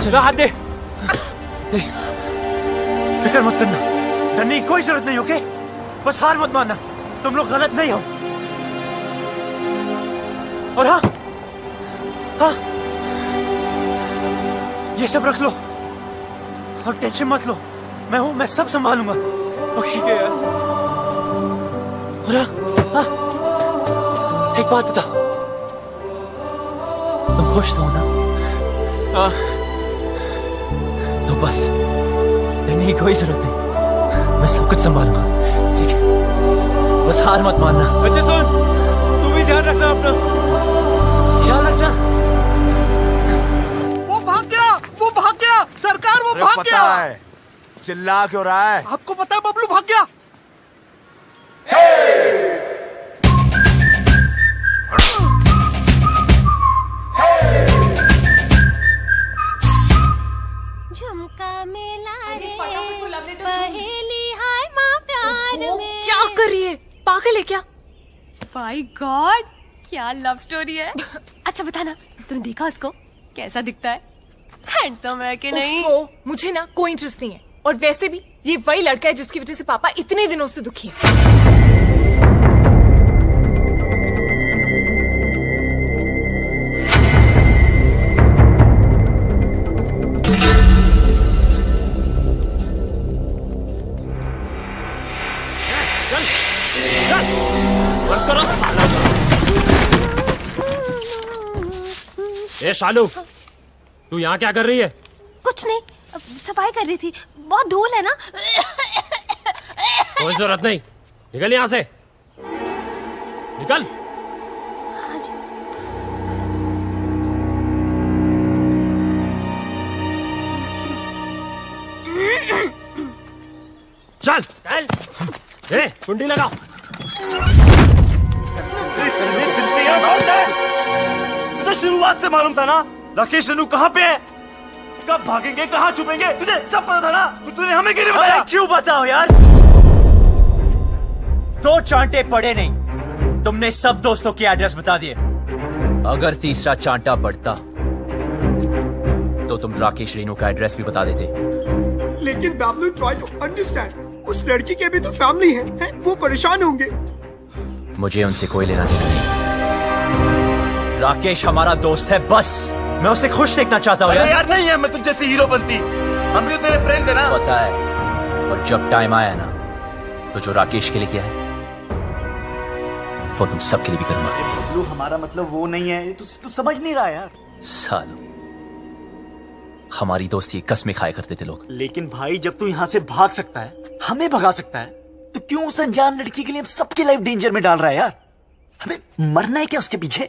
चला हाथ दे। फिक्र मत करना, डरने की कोई जरूरत नहीं, ओके? बस हार मत मानना, तुम लोग गलत नहीं हो। और हाँ हाँ, ये सब रख लो और टेंशन मत लो, मैं हूं, मैं सब संभालूंगा, ओके? ठीक है यार। और हाँ, एक बात बता, तुम खुश हो ना? हाँ। तो बस डरने की कोई जरूरत नहीं, मैं सब कुछ संभालूंगा, ठीक है? बस हार मत मानना। अच्छा सुन, तू भी ध्यान रखना अपना, ख्याल रखना। वो भाग गया, वो भाग गया, सरकार वो भाग गया। पता है, चिल्ला क्यों रहा है? आपको पता है बबलू भाग गया। पहेली हाय माँ प्यार में। क्या कर रही है? पागल है क्या? माय गॉड, क्या लव स्टोरी है। अच्छा बताना, तुमने देखा उसको? कैसा दिखता है? हैंडसम है कि नहीं? मुझे ना कोई इंटरेस्ट नहीं है। और वैसे भी ये वही लड़का है जिसकी वजह से पापा इतने दिनों से दुखी हैं। बंद करो साला। ए शालू, तू यहाँ क्या कर रही है? कुछ नहीं, सफाई कर रही थी। बहुत धूल है ना। कोई जरूरत नहीं, निकल यहाँ से, निकल। चल चल। ए, कुंडी लगा। तुझे शुरुआत से मालूम था ना राकेश रेनू कहाँ पे है, कब भागेंगे, कहाँ छुपेंगे, तुझे सब पता था ना। तूने हमें क्यों नहीं बताया? क्यों बताओ यार? 2 चांटे पड़े नहीं, तुमने सब दोस्तों के एड्रेस बता दिए। अगर तीसरा चांटा पड़ता तो तुम राकेश रेनू का एड्रेस भी बता देते। लेकिन बाबलू, ट्राई टू अंडरस्टैंड, उस लड़की के भी तो फैमिली है, वो परेशान होंगे। मुझे उनसे कोई लेना देना नहीं। राकेश हमारा दोस्त है, बस मैं उसे खुश देखना चाहता हूँ यार। नहीं है, मैं तुझ जैसी हीरो बनती, हम भी तेरे फ्रेंड्स है ना। पता है, और जब टाइम आया ना तो जो राकेश के लिए किया है वो तुम सबके लिए भी करूंगा। बबलू, हमारा मतलब वो नहीं है, तू समझ नहीं रहा यार। सालों, हमारी दोस्ती कसमें खाया करते थे लोग। लेकिन भाई, जब तू यहाँ से भाग सकता है, हमें भगा सकता है, तो क्यों उस अनजान लड़की के लिए सबकी लाइफ डेंजर में डाल रहा है यार? हमें मरना है क्या उसके पीछे?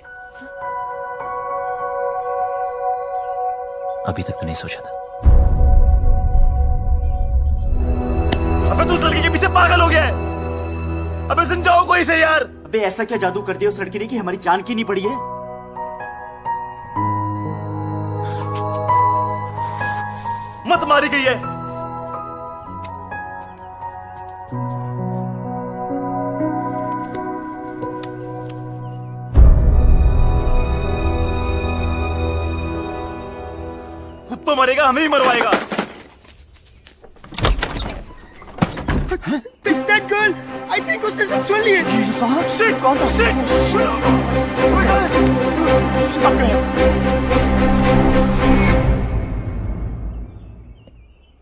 अभी तक तो नहीं सोचा था। अबे तू उस लड़की के पीछे पागल हो गया है। अबे समझाओ कोई से यार। अबे ऐसा क्या जादू कर दिया उस लड़की ने कि हमारी जान की नहीं पड़ी है? मत मारी गई है। खुद तो मरेगा, हमें ही मरवाएगा। That girl, I think उसने सब सुन लिए। Shit, कौन था? Shit! अब गए।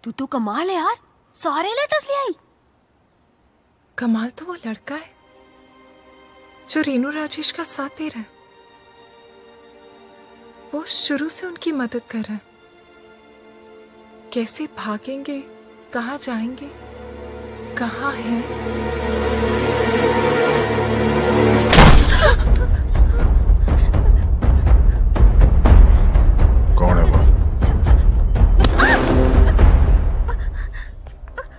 तू तो कमाल है यार, सारे लेटर्स ले आई। कमाल तो वो लड़का है जो रेनू राजेश का साथ दे रहा है। वो शुरू से उनकी मदद कर रहा है। कैसे भागेंगे, कहाँ जाएंगे, कहाँ है? कौन है वो?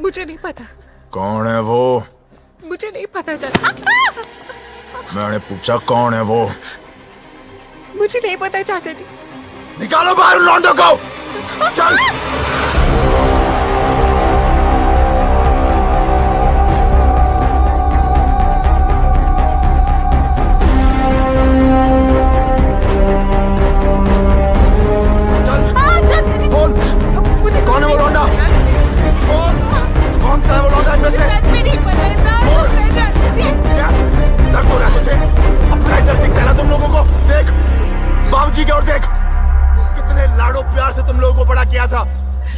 मुझे नहीं पता। कौन है वो? मुझे नहीं पता चला। मैंने पूछा कौन है वो? मुझे नहीं पता चाचा जी। निकालो बाहर उन लौंडों को। चल। कौन है वो लौंडा? कौन सा है वो लौंडा इनमें से? क्या दर्द हो रहा है तुझे? अपना इधर दिखता है ना तुम लोगों को? देख बाबूजी की ओर देख, कितने लाडो प्यार से तुम लोगों को बड़ा किया था,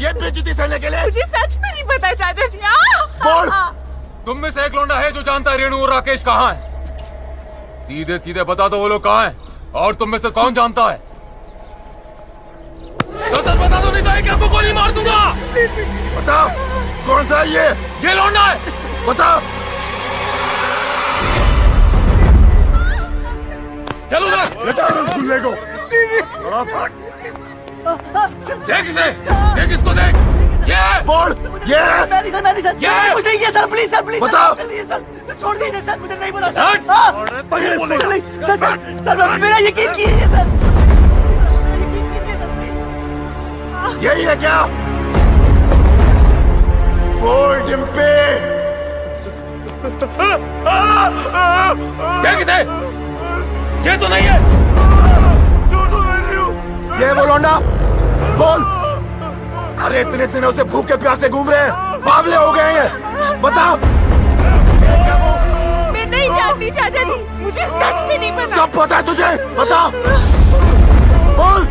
ये बेइज्जती सहने के लिए। मुझे सच में नहीं पता चाचा जी। बोल। तुम में से एक लौंडा है जो जानता है रेणु और राकेश कहाँ है? सीधे सीधे बता दो वो लोग कहाँ हैं, और तुम में से कौन जानता है? तो सच बता दो, नहीं तो एक को गोली मार दूंगा। बता कौन सा है ये लौंडा है। बता। चलो लेता हूँ उस गुल्ले को। देख इसे, देख इसको, देख ये। बोल ये। मैं नहीं सर, ये कुछ नहीं किया सर, प्लीज सर, प्लीज बता। सर, छोड़ दीजिए सर, मुझे नहीं पता हट। सर। सर मेरा यकीन कीजिए सर। यही है क्या? बोल। ये तो नहीं है। ये वो लौंडा, बोल। अरे इतने दिनों से भूखे प्यासे घूम रहे हैं, बावले हो गए हैं, बताओ। मैं नहीं जानती चाचा जी, मुझे सच में नहीं पता। सब पता है तुझे, बताओ, बोल।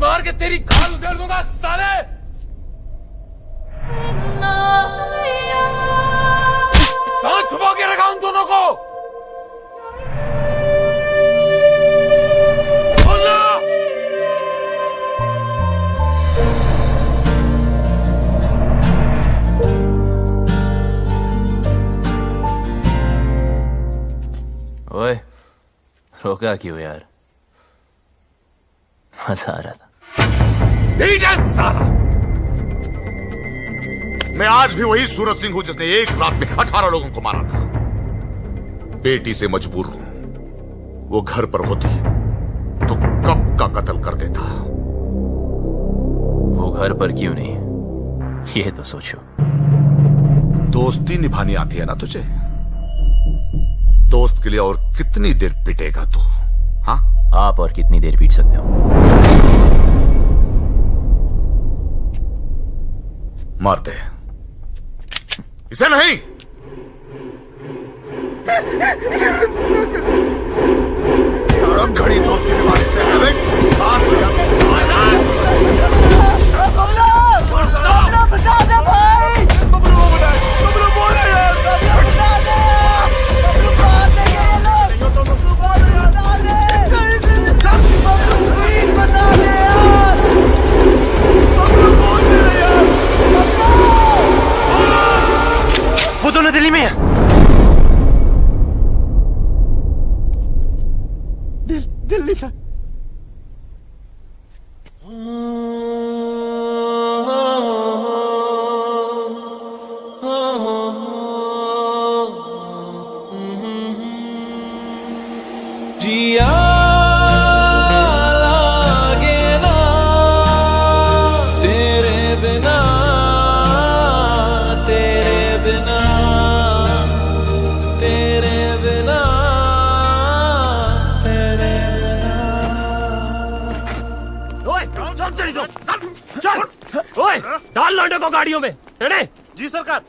मार के तेरी खाल उधेड़ दूंगा साले। कहां छुपा के रखा उन दोनों को? बोलना। ओए, रोका क्यों यार? मजा आ रहा था। साला। मैं आज भी वही सूरज सिंह हूं जिसने एक रात में 18 लोगों को मारा था। बेटी से मजबूर हूं। वो घर पर होती तो कब का कत्ल कर देता। वो घर पर क्यों नहीं, ये तो सोचो। दोस्ती निभानी आती है ना तुझे? दोस्त के लिए और कितनी देर पिटेगा तू? हाँ, आप और कितनी देर पीट सकते हो? मार दे इसे। नहीं, घड़ी दोस्ती निभाने से बता दे भाई। वो दोनों दिल्ली में है। दिल्ली से। जिया लागे ना तेरे बिना, तेरे बिना बैठो को गाड़ियों में। रेडी? जी सरकार।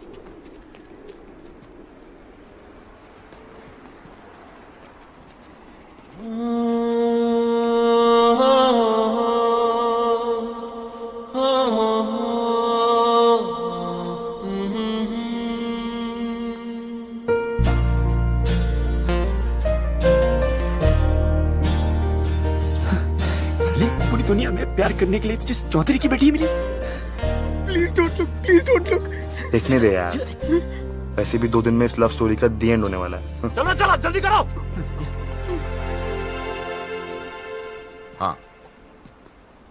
साले पूरी दुनिया में प्यार करने के लिए तुझे चौधरी की बेटी मिली। Please don't look, please don't look. देखने दे यार, वैसे भी 2 दिन में इस लव स्टोरी का दी एंड होने वाला है। चलो चलो जल्दी करो। हाँ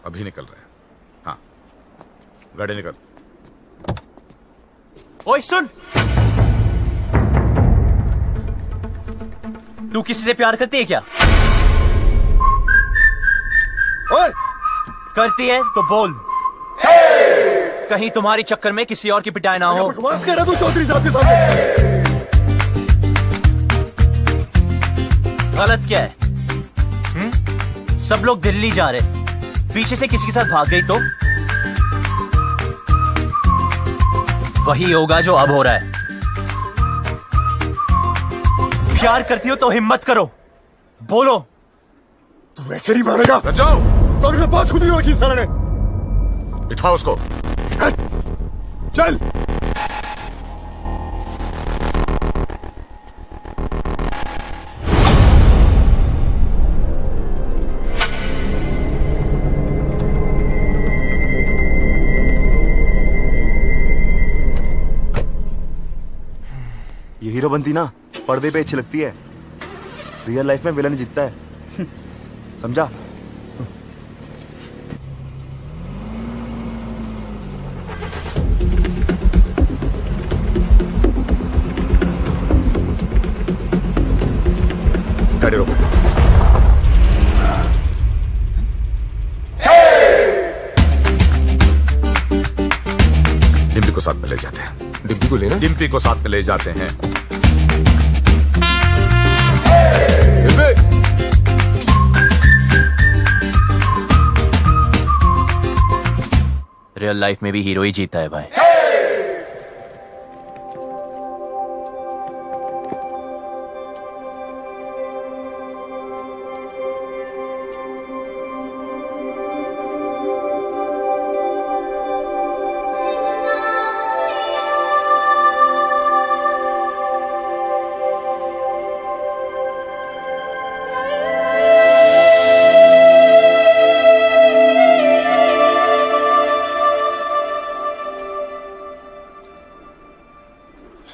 अभी निकल रहे हैं। हाँ गाड़ी निकल। ओए सुन, तू किसी से प्यार करती है क्या? ओए करती है तो बोल, कहीं तुम्हारी चक्कर में किसी और की पिटाई ना हो। बकवास कर रहा तू चौधरी साहब के सामने। गलत क्या है? सब लोग दिल्ली जा रहे, पीछे से किसी के साथ भाग गई तो वही होगा जो अब हो रहा है। प्यार करती हो तो हिम्मत करो, बोलो। तू वैसे नहीं मानेगा। जाओ। तो अगर बात खुद ही रखी सर ने। बिठाओ उसको। चल। ये हीरो बनती ना पर्दे पे अच्छी लगती है, रियल लाइफ में विलन जीतता है। समझा? गाड़ी रोको। डिम्पी को साथ में ले जाते हैं। डिम्पी को लेना? डिम्पी को साथ में ले जाते हैं। रियल लाइफ में भी हीरो ही जीता है भाई।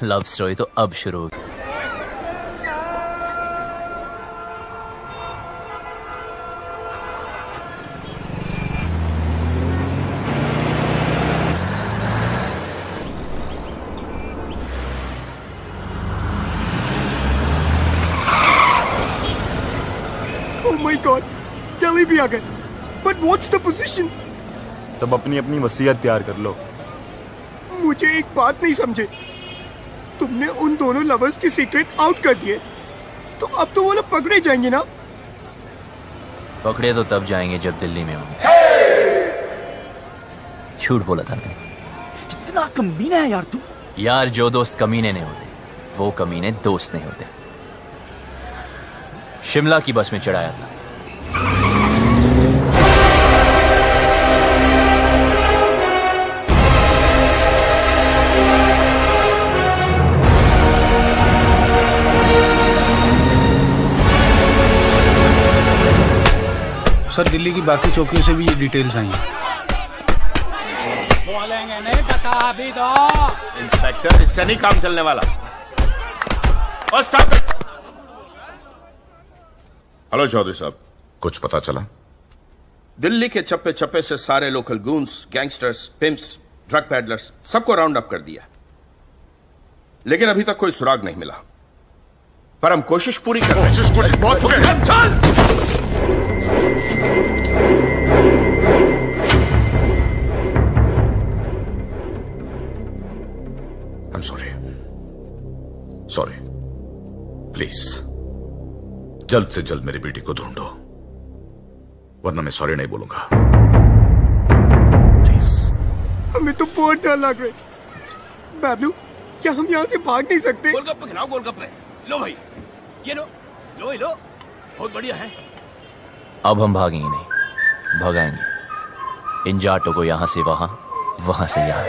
लव स्टोरी तो अब शुरू होगी। Oh my God, दिल्ली भी आ गए। But what's the position? तब अपनी अपनी वसीयत तैयार कर लो। मुझे एक बात नहीं समझे, तुमने उन दोनों लवर्स की सीक्रेट आउट कर दिए, तो अब तो वो लोग पकड़े जाएंगे ना? पकड़े तो तब जाएंगे जब दिल्ली में होंगे। झूठ बोला था मैंने। कितना कमीना है यार तू। यार जो दोस्त कमीने नहीं होते, वो कमीने दोस्त नहीं होते। शिमला की बस में चढ़ाया था। सर दिल्ली की बाकी चौकियों से भी ये डिटेल्स आई हैं। बोलेंगे नहीं, बता भी दो। इंस्पेक्टर, इससे नहीं काम चलने वाला। और स्टॉप इट। हेलो चौधरी साहब, कुछ पता चला? दिल्ली के चप्पे चप्पे से सारे local goons, gangsters, pimps, drug peddlers सबको राउंड अप कर दिया, लेकिन अभी तक कोई सुराग नहीं मिला। पर हम कोशिश पूरी कर रहे हैं। बहुत हो गए। चल। I'm sorry. Sorry. प्लीज जल्द से जल्द मेरी बेटी को ढूंढो, वरना मैं सॉरी नहीं बोलूंगा। हमें तो बहुत डर लग रहा है। बाबलू, क्या हम यहाँ से भाग नहीं सकते? गोलगप्पे खिलाओ, गोलगप्पे। लो भाई, ये लो, लो लो, बहुत बढ़िया है। अब हम भागेंगे नहीं, भगाएंगे इन जाटों को यहाँ से वहाँ, वहाँ से यहाँ।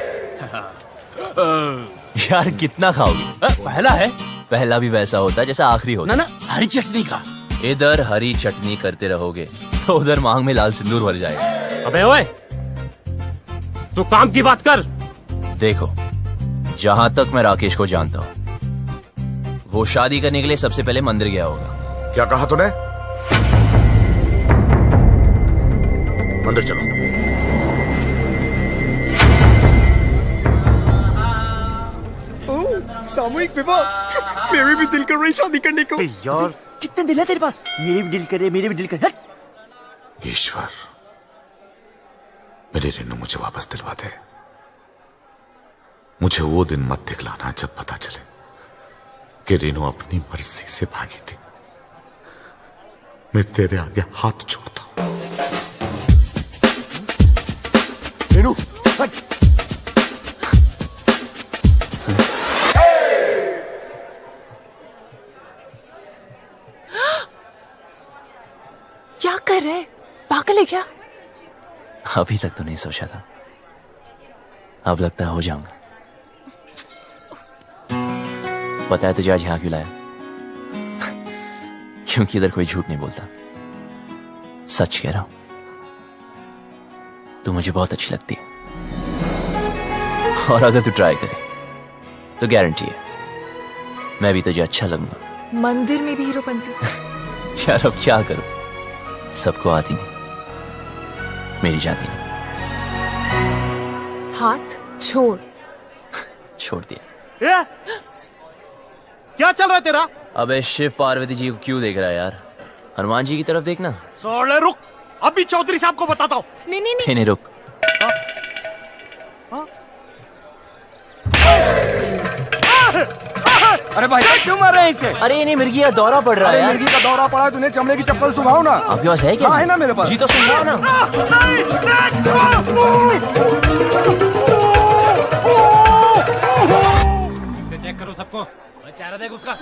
यार कितना खाओगे? पहला है। पहला भी वैसा होता है जैसा आखिरी होता ना ना, हरी चटनी का। इधर हरी चटनी करते रहोगे तो उधर मांग में लाल सिंदूर भर जाएगा। अबे ओए, तू काम की बात कर। देखो, जहां तक मैं राकेश को जानता हूं, वो शादी करने के लिए सबसे पहले मंदिर गया होगा। क्या कहा तूने? मंदिर चलो। ओह, सामूहिक विवाह। मेरे भी दिल कर रही शादी करने को। यार कितने दिल है तेरे पास? मेरे भी दिल करे, मेरे भी दिल करे। ईश्वर, मेरी रेनू मुझे वापस दिलवा दे। मुझे वो दिन मत दिखलाना जब पता चले कि रेनू अपनी मर्जी से भागी थी। मैं तेरे आगे हाथ जोड़ता हूं। रेनू, क्या कर रहे? पागल है क्या? अभी तक तो नहीं सोचा था, अब लगता है हो जाऊंगा। पता है तुझे आज यहां क्यों लाया? क्योंकि इधर कोई झूठ नहीं बोलता, सच कह रहा हूं। तू मुझे बहुत अच्छी लगती है, और अगर तू ट्राई करे तो गारंटी है मैं भी तुझे अच्छा लगूंगा। मंदिर में भी हीरोपंती। यार अब क्या करूं, सबको आती नहीं, मेरी जाती नहीं। हाथ छोड़। छोड़ दिया। क्या चल रहा है तेरा? अबे शिव पार्वती जी को क्यों देख रहा है यार? हनुमान जी की तरफ देखना। सोले रुक, अभी चौधरी साहब को बताता हूँ। नहीं नहीं नहीं रुक। अरे भाई क्यों मार रहे हैं इसे? अरे नहीं, मिर्गी का दौरा पड़ रहा है यार। मिर्गी का दौरा पड़ा, तूने चमड़े की चप्पल सुखाओ ना। आपके पास है क्या? हाँ, है ना मेरे पास। जी तो सुखाओ ना। चेक करो सबको, चेहरा देख उसका।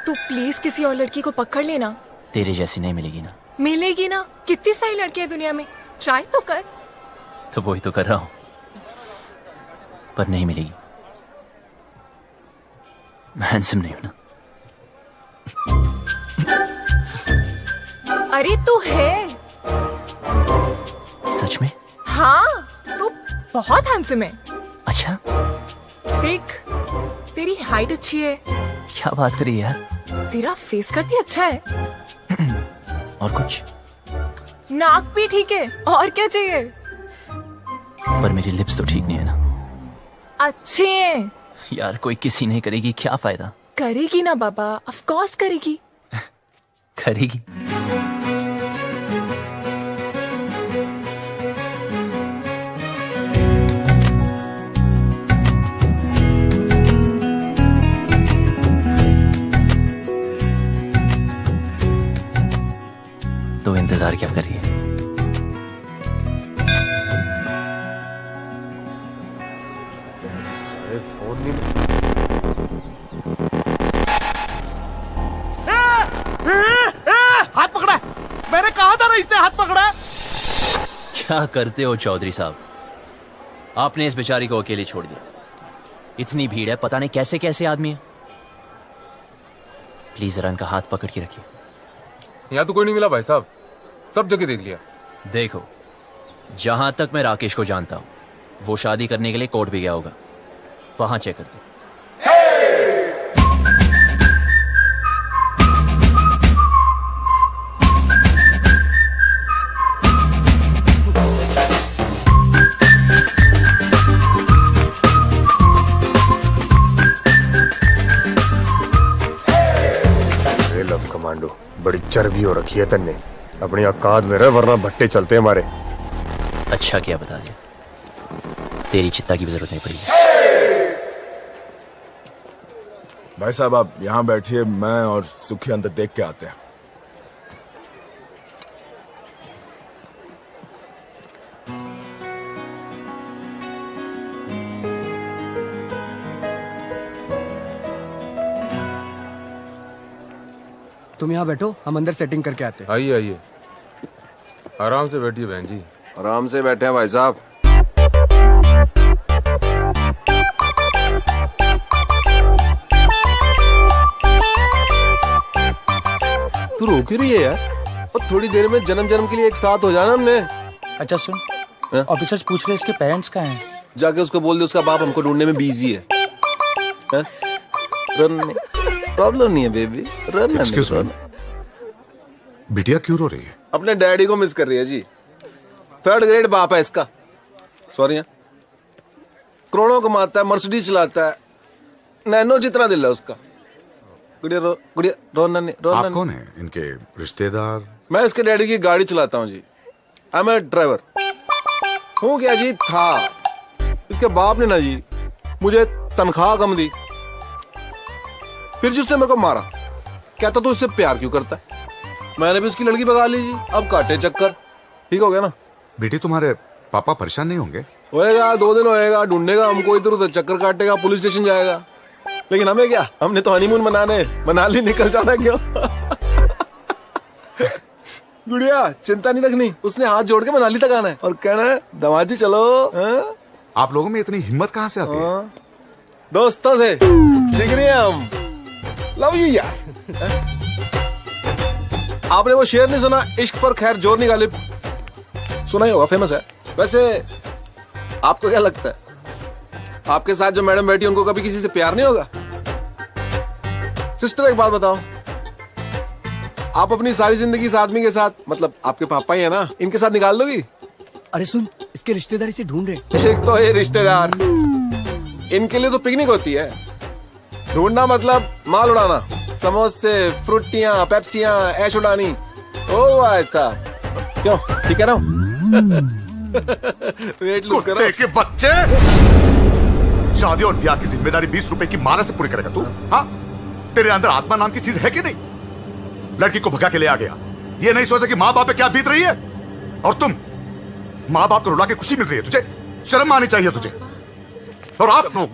तू प्लीज किसी और लड़की को पकड़ लेना। तेरे जैसी नहीं मिलेगी ना। मिलेगी ना, कितनी सारी लड़कियां दुनिया में, ट्राई तो कर। तो वही तो कर रहा हूं, पर नहीं मिलेगी। मैं हैंडसम नहीं हूं ना। अरे तू है। सच में? हाँ, तू बहुत हैंडसम है। अच्छा, देख, तेरी हाइट अच्छी है। क्या बात करी यार? तेरा फेस कट भी अच्छा है। और कुछ? नाक भी ठीक है, और क्या चाहिए? पर मेरी लिप्स तो ठीक नहीं है ना। अच्छे हैं। यार कोई किसी नहीं करेगी, क्या फायदा? करेगी ना बाबा, ऑफ कोर्स करेगी। करेगी। तो इंतजार क्या करिए? फोन नहीं। हाथ पकड़ा है। मैंने कहा था ना इसने हाथ पकड़ा है। क्या करते हो चौधरी साहब? आपने इस बेचारी को अकेले छोड़ दिया। इतनी भीड़ है, पता नहीं कैसे कैसे आदमी है। प्लीज जरा इनका हाथ पकड़ के रखिए। यहाँ तो कोई नहीं मिला भाई साहब, सब जगह देख लिया। देखो, जहां तक मैं राकेश को जानता हूं, वो शादी करने के लिए कोर्ट भी गया होगा। वहां चेक करते। लव कमांडो, बड़ी चर्बी हो रखी है तन्ने। अपनी औकात में रह, वरना भट्टे चलते हमारे। अच्छा किया बता दिया, तेरी चिंता की भी जरूरत नहीं पड़ी। भाई साहब आप यहाँ बैठिए, मैं और सुखी अंदर देख के आते हैं। तुम यहाँ बैठो, हम अंदर सेटिंग करके आते हैं। आइए आइए, आराम से बैठिए बहन जी। आराम से बैठे हैं भाई साहब। तू रो क्यों रही है यार? और थोड़ी देर में जन्म जन्म के लिए एक साथ हो जाना हमने। अच्छा सुन, ऑफिसर्स पूछ रहे इसके पेरेंट्स कहाँ हैं? जाके उसको बोल दे उसका बाप हमको ढूंढने में बिजी है। रन प्रॉब्लम नहीं है बेबी, रन। Excuse me, बिटिया क्यों रो रही है? अपने डैडी को मिस कर रही है जी। 3rd ग्रेड बाप है इसका। सॉरी, करोड़ों कमाता है, मर्सिडीज चलाता है, नैनो जितना दिल है उसका। आप कौन है? इनके रिश्तेदार? मैं इसके डैडी की गाड़ी चलाता हूँ जी। I M A driver. हूँ क्या जी था। इसके बाप ने ना जी मुझे तनख्वाह कम दी, फिर जी उसने मेरे को मारा। कहता तू इससे प्यार क्यों करता है? मैंने भी उसकी लड़की भगा ली जी। अब काटे चक्कर। ठीक हो गया ना? बेटी तुम्हारे पापा परेशान नहीं होंगे? होएगा, 2 दिन होएगा, ढूंढेगा हमको, इधर उधर चक्कर काटेगा, पुलिस स्टेशन जाएगा। लेकिन हमें क्या, हमने तो हनीमून मनाने मनाली निकल जाना। क्यों? गुड़िया चिंता नहीं रखनी, उसने हाथ जोड़ के मनाली तक आना है और कहना है दमाजी चलो। आप लोगों में इतनी हिम्मत कहाँ से आती है? दोस्तों से जिगरी हम। लव यू यार। आपने वो शेर नहीं सुना, इश्क पर खैर जोर निकाले? सुना ही होगा, फेमस है। वैसे आपको क्या लगता है, आपके साथ जो मैडम बैठी उनको कभी किसी से प्यार नहीं होगा? सिस्टर एक बात बताओ, आप अपनी सारी जिंदगी इस आदमी के साथ, मतलब आपके पापा ही है ना, इनके साथ निकाल दोगी? अरे सुन, इसके रिश्तेदार इसे ढूंढ रहे। एक तो ये रिश्तेदार, इनके लिए तो पिकनिक होती है। ढूंढना मतलब माल उड़ाना, समोसे, फ्रूटियां, पेप्सियां, ऐश उड़ानी। ओ भाई साहब, क्यों ठीक है ना? वेट लूज करो। कुत्ते के बच्चे! शादी और ब्याह की जिम्मेदारी 20 रुपए की माला से पूरी करेगा तू? हाँ, तेरे अंदर आत्मा नाम की चीज है कि नहीं? लड़की को भगा के ले आ गया, ये नहीं सोचा कि माँ बाप पे क्या बीत रही है। और तुम माँ बाप को रुला के खुशी मिल रही है, तुझे शर्म आनी चाहिए तुझे। और आप लोग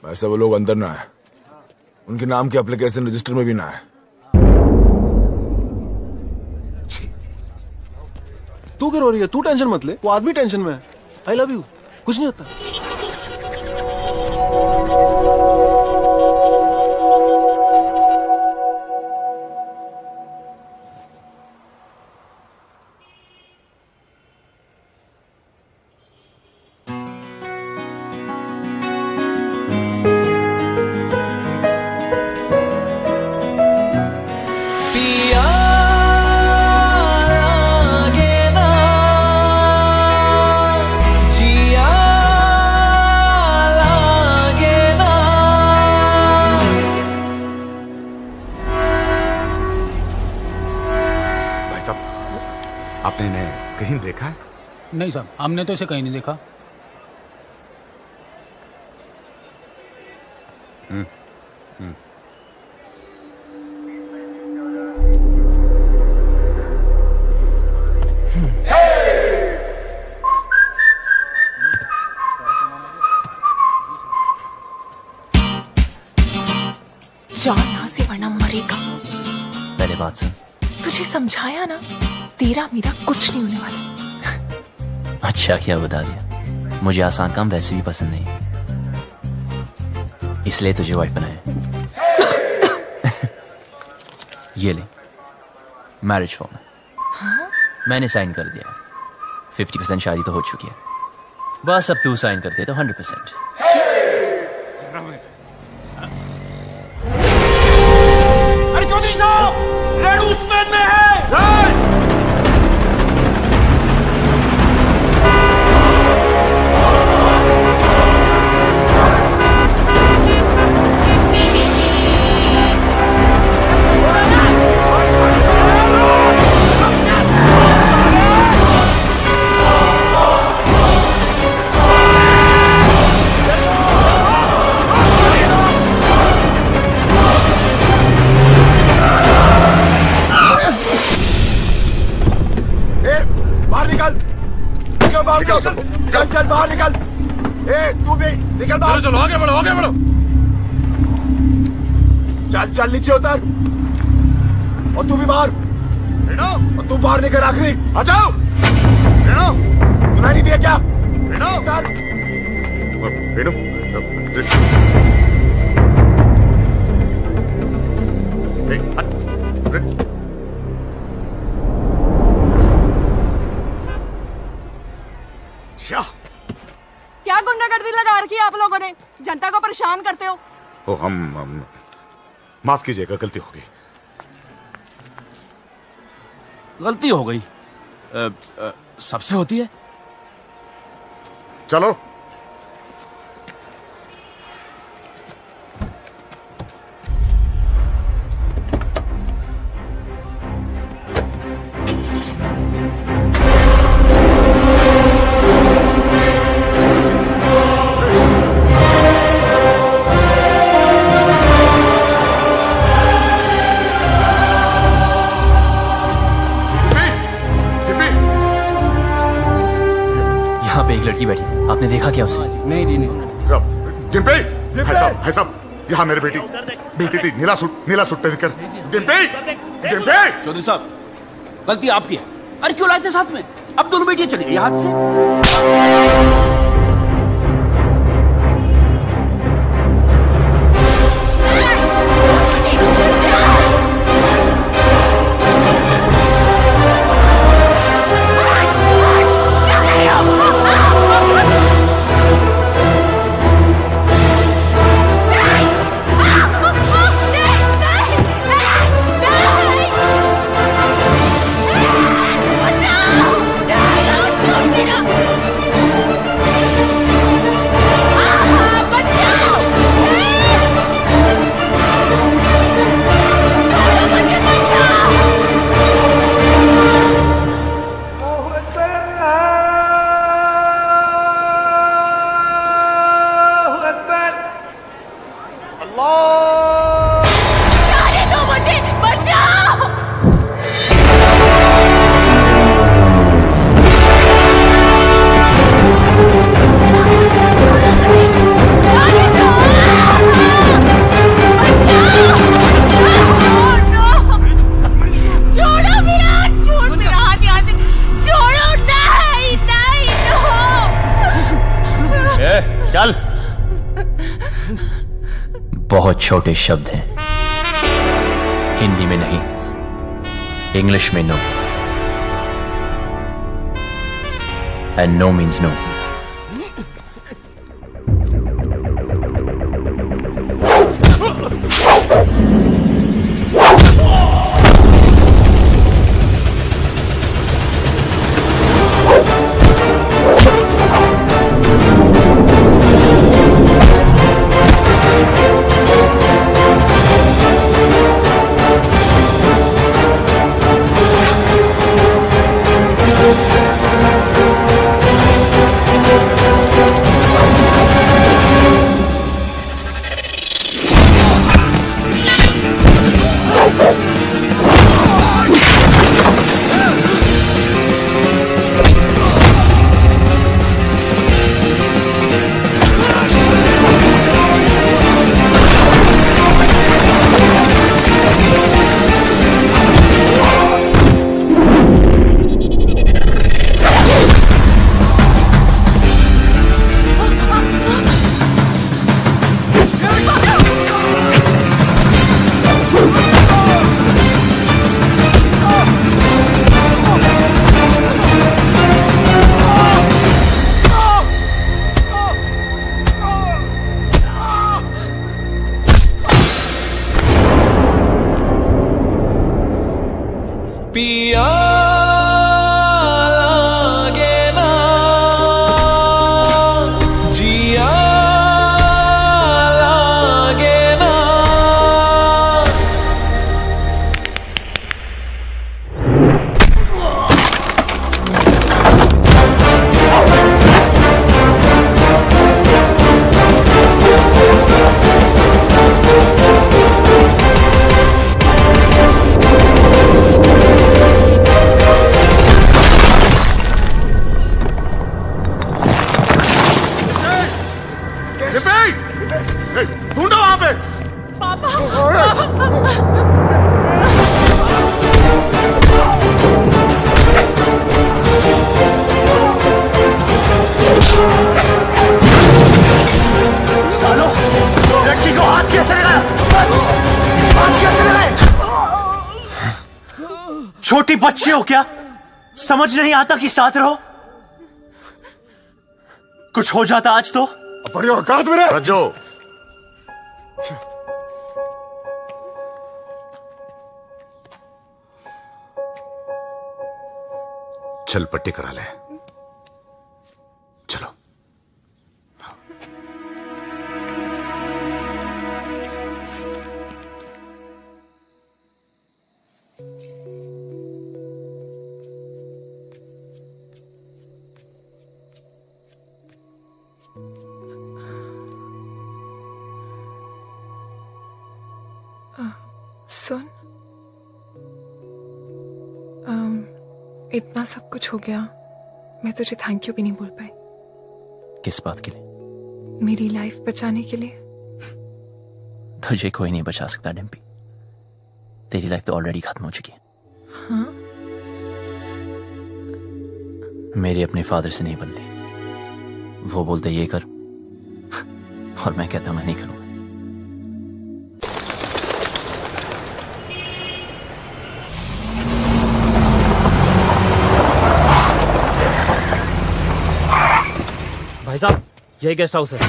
ऐसा वो लोग अंदर ना है, उनके नाम के एप्लीकेशन रजिस्टर में भी ना है। तू क्यों रो रही है? तू टेंशन मत ले, वो आदमी टेंशन में है। आई लव यू, कुछ नहीं होता। आपने इन्हें कहीं देखा है? नहीं साहब, हमने तो इसे कहीं नहीं देखा। जा यहाँ से वरना मरेगा। पहले बात सुन। तुझे समझाया ना, तेरा मेरा कुछ नहीं होने वाला। अच्छा क्या बता दिया, मुझे आसान काम वैसे भी पसंद नहीं, इसलिए तुझे वाइफ बनाया। ये ले मैरिज फॉर्म। हाँ? मैंने साइन कर दिया। 50% शादी तो हो चुकी है, बस अब तू साइन कर दे तो 100%। अरे चौधरी साहब, रेड उस्मान में है। चल बाहर निकल। ए तू भी निकल बाहर। चलो आगे बढ़ो, आगे बढ़ो। चल चल नीचे उतर। और तू भी बाहर। और तू बाहर निकल आखिरी। आ जाओ। सुनाई नहीं दिया क्या? उतर। क्या गुंडागर्दी लगा रखी है आप लोगों ने? जनता को परेशान करते हो। ओ हम माफ कीजिएगा, गलती हो गई। गलती हो गई? सबसे होती है। चलो। यहाँ पे एक लड़की बैठी थी, आपने देखा क्या उसे? नहीं जी नहीं। डिम्पी, भाई साहब, यहाँ मेरी बेटी थी, नीला सूट पहन कर। डिम्पी, चौधरी साहब, गलती आपकी है। अरे क्यों लाए थे साथ में? अब दोनों बेटियां चली गई हाथ से। चल। बहुत छोटे शब्द हैं, हिंदी में नहीं, इंग्लिश में no, and no means no. पिया लागे ना जिया लागे ना। छोटी बच्ची हो क्या? समझ नहीं आता कि साथ रहो? कुछ हो जाता आज तो बड़ी औकात मेरे। रजो, चल पट्टी करा ले। चलो। सुन, इतना सब कुछ हो गया, मैं तुझे थैंक यू भी नहीं बोल पाई। किस बात के लिए? मेरी लाइफ बचाने के लिए। तुझे कोई नहीं बचा सकता डिम्पी। तेरी लाइफ तो ऑलरेडी खत्म हो चुकी है। हाँ? मेरी अपने फादर से नहीं बनती। वो बोलते ये कर और मैं कहता मैं नहीं करूंगा। भाई साहब, यही गेस्ट हाउस है।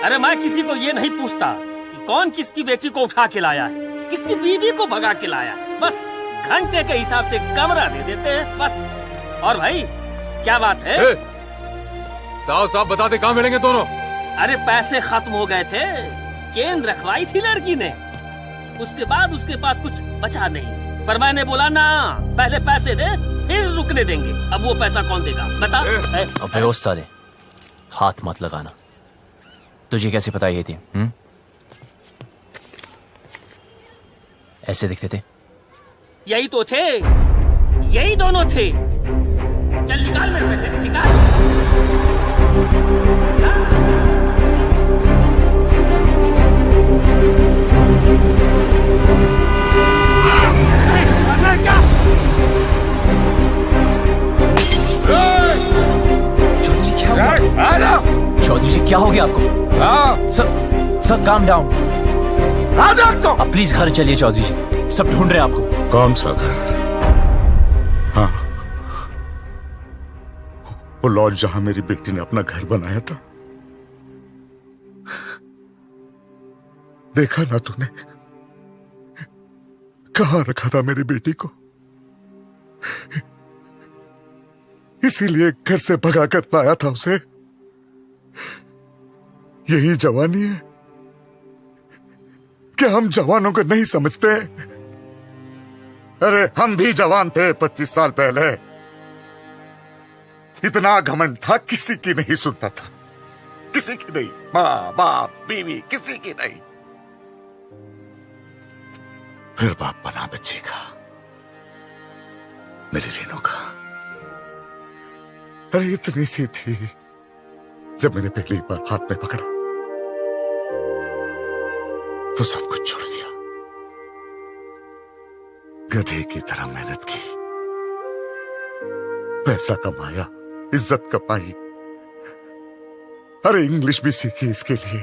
अरे मैं किसी को ये नहीं पूछता कि कौन किसकी बेटी को उठा के लाया है, किसकी बीवी को भगा के लाया है। बस घंटे के हिसाब से कमरा दे देते हैं बस। और भाई क्या बात है? साफ साफ बता दे, कहाँ मिलेंगे दोनों? अरे पैसे खत्म हो गए थे, चेन रखवाई थी लड़की ने, उसके बाद उसके पास कुछ बचा नहीं। पर मैंने बोला ना, पहले पैसे दे फिर रुकने देंगे। अब वो पैसा कौन देगा बता? अब व्यवस्था दे, हाथ मत लगाना। तुझे कैसे पता ये थी? ऐसे दिखते थे? यही तो थे, यही दोनों थे। चल निकाल मेरे पैसे, निकाल। चौधरी जी क्या हो गया आपको? Sir calm down. अब प्लीज घर चलिए चौधरी जी, सब ढूंढ रहे हैं आपको। कौन सा घर? हाँ, वो लॉज जहां मेरी बेटी ने अपना घर बनाया था। देखा ना तूने, कहां रखा था मेरी बेटी को। इसीलिए घर से भगा कर लाया था उसे। यही जवानी है? क्या हम जवानों को नहीं समझते? अरे हम भी जवान थे 25 साल पहले। इतना घमंड था, किसी की नहीं सुनता था, किसी की नहीं। माँ बाप बीवी किसी की नहीं। फिर बाप बना बच्ची का, मेरी रेनू का। अरे इतनी सी थी जब मैंने पहली बार हाथ में पकड़ा तो सब कुछ छोड़ दिया। गधे की तरह मेहनत की, पैसा कमाया, इज्जत कमाई, अरे इंग्लिश भी सीखी इसके लिए।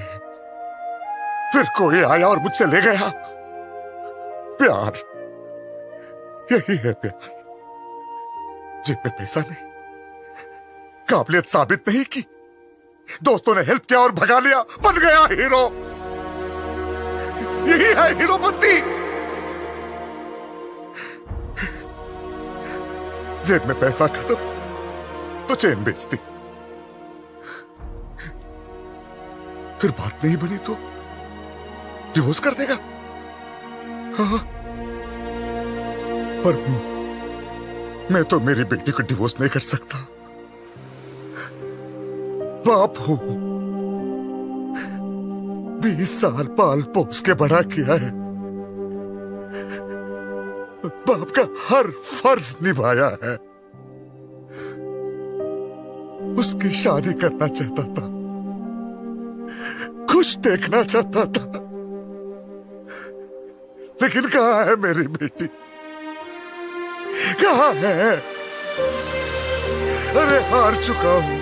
फिर कोई आया और मुझसे ले गया। प्यार, यही है प्यार। जेब में पैसा नहीं, काबिलियत साबित नहीं की, दोस्तों ने हेल्प किया और भगा लिया, बन गया हीरो। यही है हीरोपंती। जेब में पैसा खत्म तो चेन बेचती, फिर बात नहीं बनी तो डिवोर्स कर देगा। हाँ, पर मैं तो मेरी बेटी को डिवोर्स नहीं कर सकता। बाप हूं। 20 साल पाल पोस के बड़ा किया है। बाप का हर फर्ज निभाया है। उसकी शादी करना चाहता था, खुश देखना चाहता था, लेकिन कहां है मेरी बेटी? कहां है? अरे हार चुका हूं।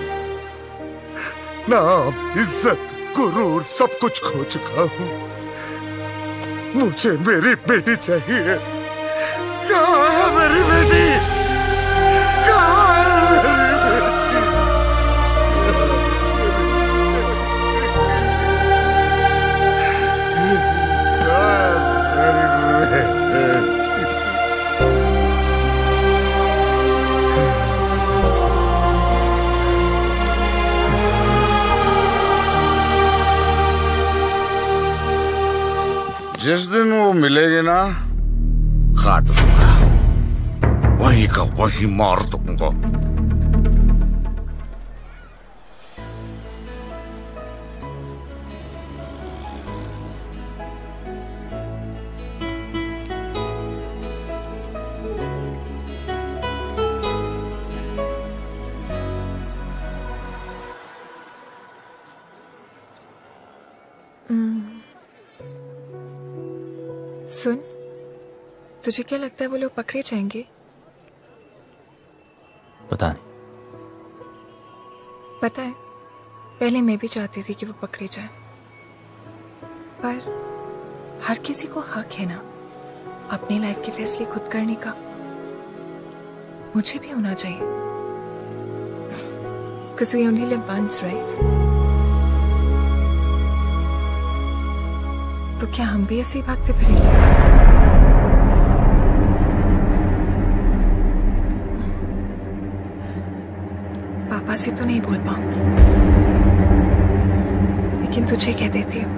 नाम, इज्जत, गुरूर सब कुछ खो चुका हूं। मुझे मेरी बेटी चाहिए। कहां है मेरी बेटी? कहां है मेरी बेटी? जिस दिन वो मिलेगी ना, काट दूंगा, वहीं का वहीं मार दूंगा। सुन, तुझे क्या लगता है वो लोग पकड़े जाएंगे? पता नहीं। पता है, पहले मैं भी चाहती थी कि वो पकड़े जाए, पर हर किसी को हक है ना अपनी लाइफ के फैसले खुद करने का। मुझे भी होना चाहिए, because we only live once, right? तो क्या हम भी ऐसे ही भागते फिरेंगे? पापा से तो नहीं बोल पाऊंगी, लेकिन तुझे कह देती हूँ।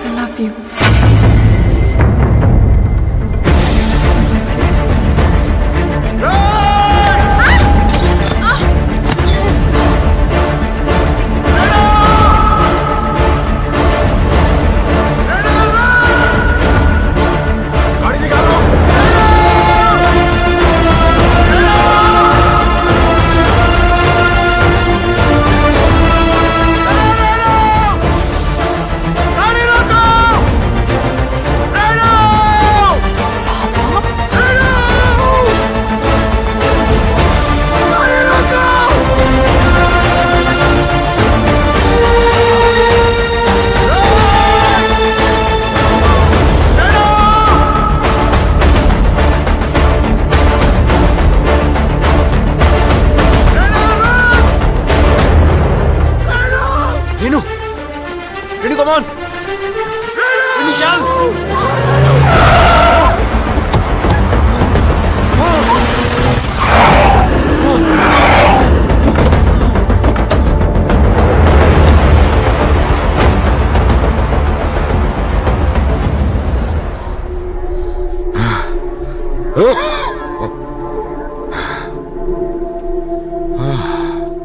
I love you. Come on!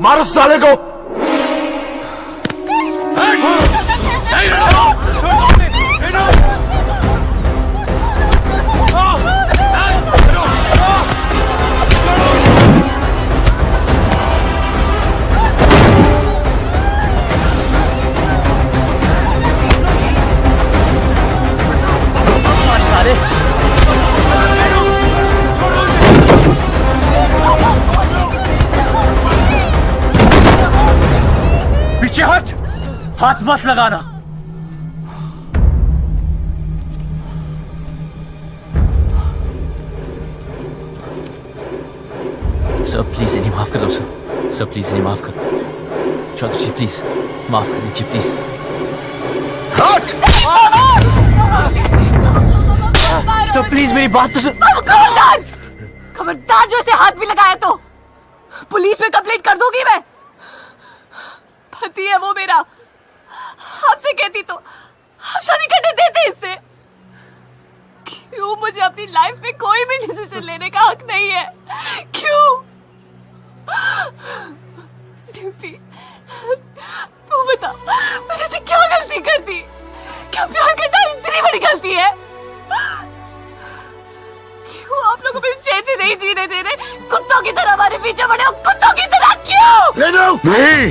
मारो साले को! पीछे हट, हाथ मत लगाना। सर प्लीज इन्हें माफ कर दो सर। सर प्लीज इन्हें माफ कर दो। चौधरी जी प्लीज माफ कर दीजिए प्लीज। सर प्लीज मेरी बात तो सुन। खबरदार! खबरदार जो इसे हाथ भी लगाया तो पुलिस में कंप्लेंट कर दूंगी मैं। पति है वो मेरा, आपसे कहती तो आप शादी करने देते इससे। मुझे अपनी लाइफ में कोई भी डिसीजन लेने का हक नहीं है? क्यों? डिम्पी, तू बता, मैंने से क्या गलती कर दी? क्या प्यार करना इतनी बड़ी गलती है? क्यों आप लोगों को चैन से नहीं जीने दे रहे? कुत्तों की तरह हमारे पीछे पड़े हो, कुत्तों की तरह क्यों? नहीं,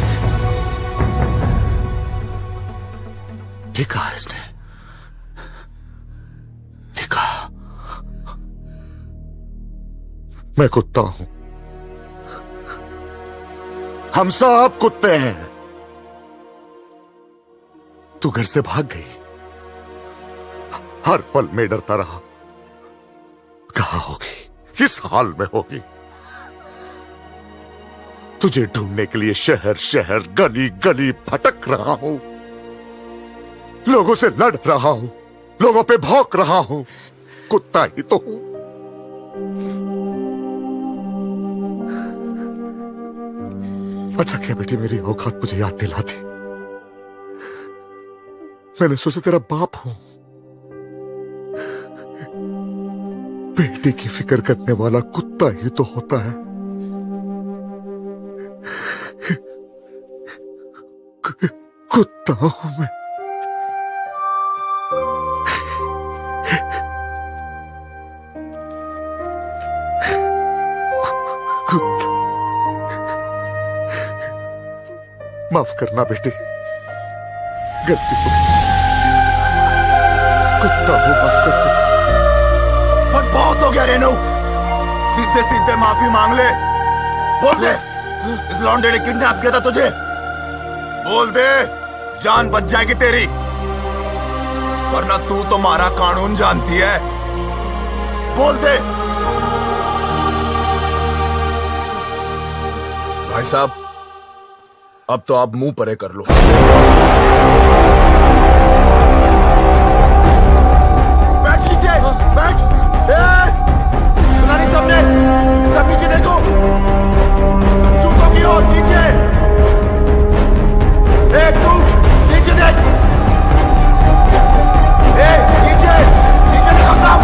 देखा है इसने, देखा, मैं कुत्ता हूं, हम सब कुत्ते हैं। तू घर से भाग गई, हर पल में डरता रहा, कहां होगी, किस हाल में होगी। तुझे ढूंढने के लिए शहर शहर गली गली भटक रहा हूं, लोगों से लड़ रहा हूं, लोगों पे भौंक रहा हूं, कुत्ता ही तो हूं। अच्छा क्या बेटी मेरी औकात मुझे याद दिला दी। मैंने सोचा तेरा बाप हूं, बेटी की फिक्र करने वाला कुत्ता ही तो होता है। कुत्ता हूं मैं। कुत्ता, माफ करना बेटी, गलती हो गई, कुत्ता हूं, माफ कर दे। बस बहुत हो गया रेनू, सीधे सीधे माफी मांग ले। बोल दे इस लौंडे ने किडनैप किया था तुझे, बोल दे, जान बच जाएगी तेरी, वरना तू तो हमारा कानून जानती है। बोल दे। भाई साहब, अब तो आप मुंह परे कर लो। बैठ नीचे, बैठ। सुना नहीं सबने? सब नीचे देखो, जूतों की ओर नीचे। तू नीचे देख, नीचे नीचे देखो सब।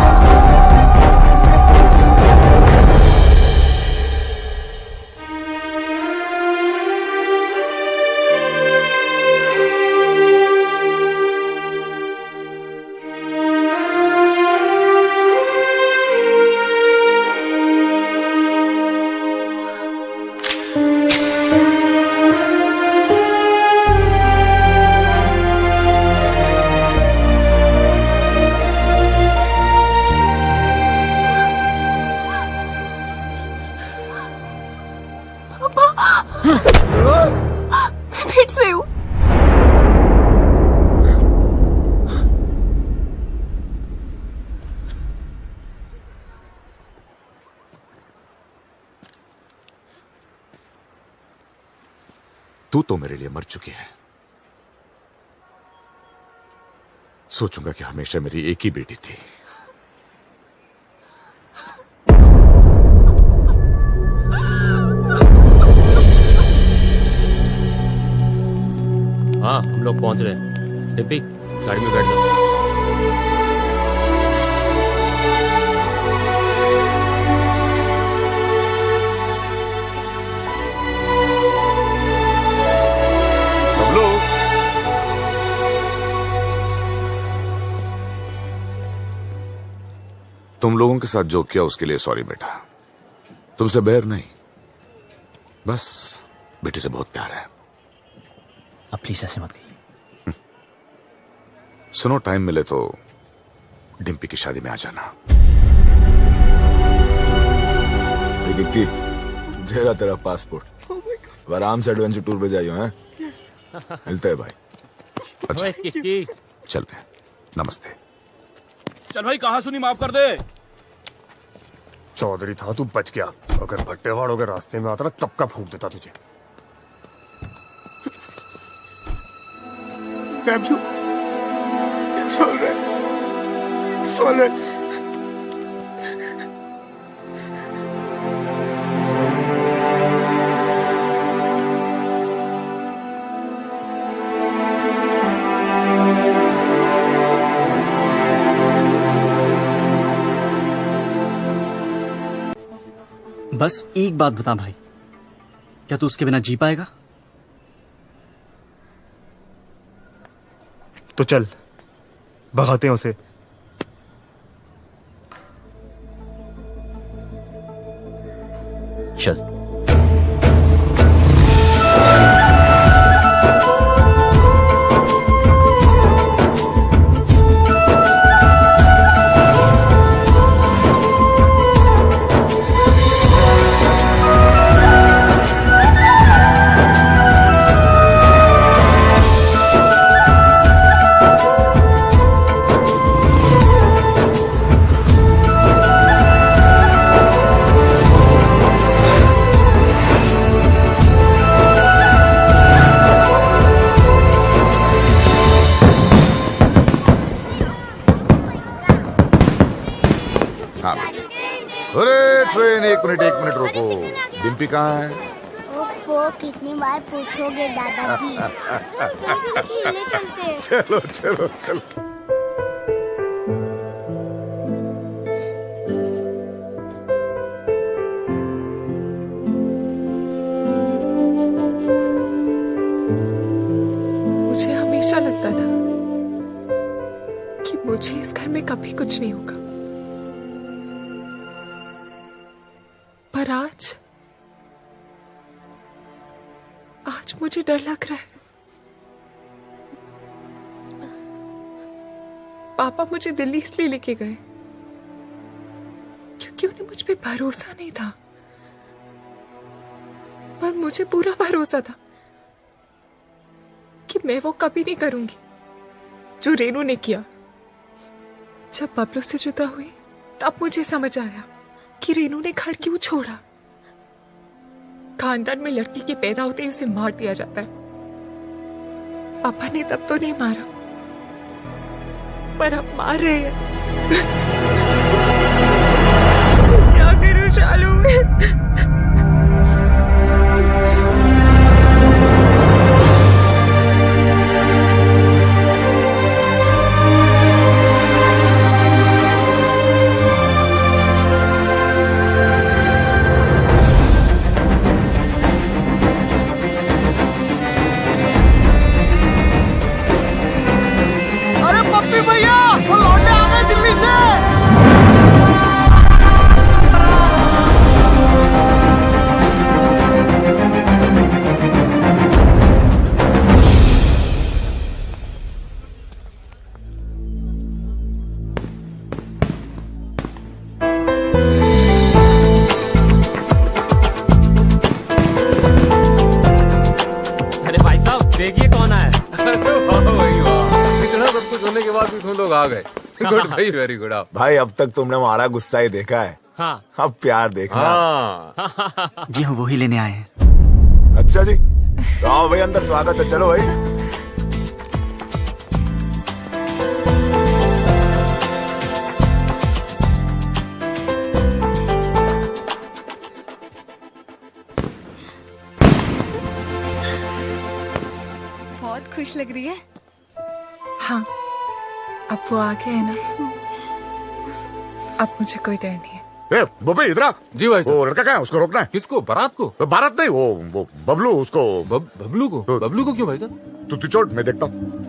तू तो मेरे लिए मर चुकी है। सोचूंगा कि हमेशा मेरी एक ही बेटी थी। हाँ, हम लोग पहुंच रहे हैं। डिम्पी, गाड़ी में बैठ जाओ। तुम लोगों के साथ जो किया उसके लिए सॉरी बेटा, तुमसे बैर नहीं, बस बेटी से बहुत प्यार है। अब प्लीज ऐसे मत कहिए। सुनो, टाइम मिले तो डिम्पी की शादी में आ जाना। किक्की, जेरा तेरा पासपोर्ट, आराम से एडवेंचर टूर पे जाइयो हैं। मिलते हैं भाई। अच्छा, ओए किक्की, चलते हैं, नमस्ते। चल भाई, कहा सुनी, माफ कर दे। चौधरी था तू, बच गया। अगर भट्टेवाड़ों के रास्ते में आता ना, कब का फूंक देता तुझे। Fabio, it's all right. It's all right. बस एक बात बता भाई, क्या तू उसके बिना जी पाएगा? तो चल भगाते हैं उसे। चल। हाँ बेटा। अरे ट्रेन एक मिनट रुको। डिम्पी कहाँ है? ओफो, कितनी बार पूछोगे दादाजी। खेलने चलते हैं। चलो चलो चलो। मुझे हमेशा लगता था कि मुझे इस घर में कभी कुछ नहीं होगा, पर आज मुझे डर लग रहा है। पापा मुझे दिल्ली इसलिए लेके गए क्योंकि उन्हें मुझ पे भरोसा नहीं था, पर मुझे पूरा भरोसा था कि मैं वो कभी नहीं करूंगी जो रेनू ने किया। जब बबलू से जुदा हुई तब मुझे समझ आया कि रेनू ने घर क्यों छोड़ा। खानदान में लड़की के पैदा होते ही उसे मार दिया जाता है। पापा ने तब तो नहीं मारा, पर अब मार रहे हैं। क्या करूं शालू? भैया वो लौटे आ गए दिल्ली से। अरे भाई साहब देखिए कौन आया। इतना सब कुछ होने के बाद भी तुम लोग आ गए। गुड भाई, वेरी गुड। आप भाई अब तक तुमने हमारा गुस्सा ही देखा है। हाँ। अब प्यार देखना। हाँ। जी हाँ, वही लेने आए हैं। अच्छा जी, तो आओ भाई अंदर, स्वागत है। चलो भाई। बहुत खुश लग रही है। हाँ, अब वो आ गए हैं ना, अब मुझे कोई डर नहीं है। ए, बबे इधर आ। जी भाई साहब। वो लड़का कहाँ है? उसको रोकना है। किसको? बारात को? बारात नहीं, वो बबलू, उसको। बबलू को? बबलू को क्यों भाई साहब? तू छोड़, मैं देखता हूँ।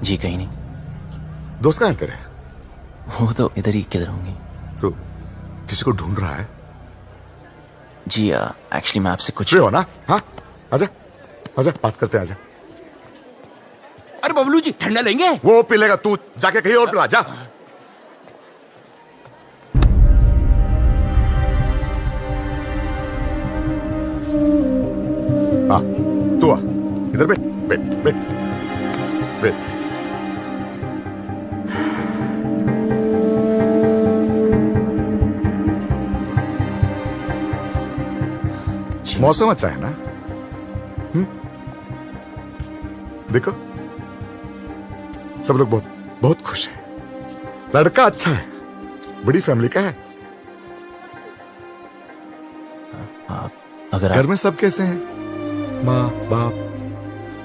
जी कहीं नहीं। दोस्त कहाँ है तेरे? वो तो इधर ही किधर होंगे। तो किसी को ढूंढ रहा है? जी एक्चुअली मैं आपसे कुछ हो ना। हाँ, आजा आजा, बात करते हैं, आजा। अरे बबलू जी ठंडा लेंगे? वो पी लेगा, तू जाके कहीं और पिला जा। हाँ, तू आ इधर, बैठ बैठ बैठ बैठ। जी मौसम अच्छा है ना? देखो सब लोग बहुत बहुत खुश हैं। लड़का अच्छा है, बड़ी फैमिली का है। अगर घर में सब कैसे हैं? माँ बाप?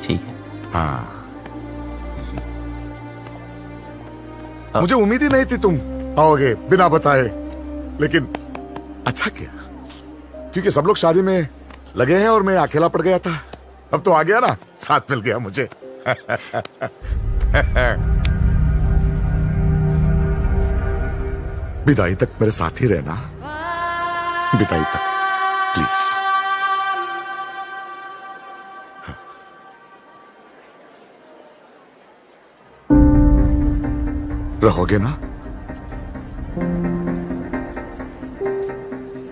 ठीक है। हाँ, मुझे उम्मीद ही नहीं थी तुम आओगे बिना बताए, लेकिन अच्छा किया, क्योंकि सब लोग शादी में लगे हैं और मैं अकेला पड़ गया था। अब तो आ गया ना, साथ मिल गया मुझे। विदाई तक मेरे साथ ही रहना, विदाई तक प्लीज। रहोगे ना?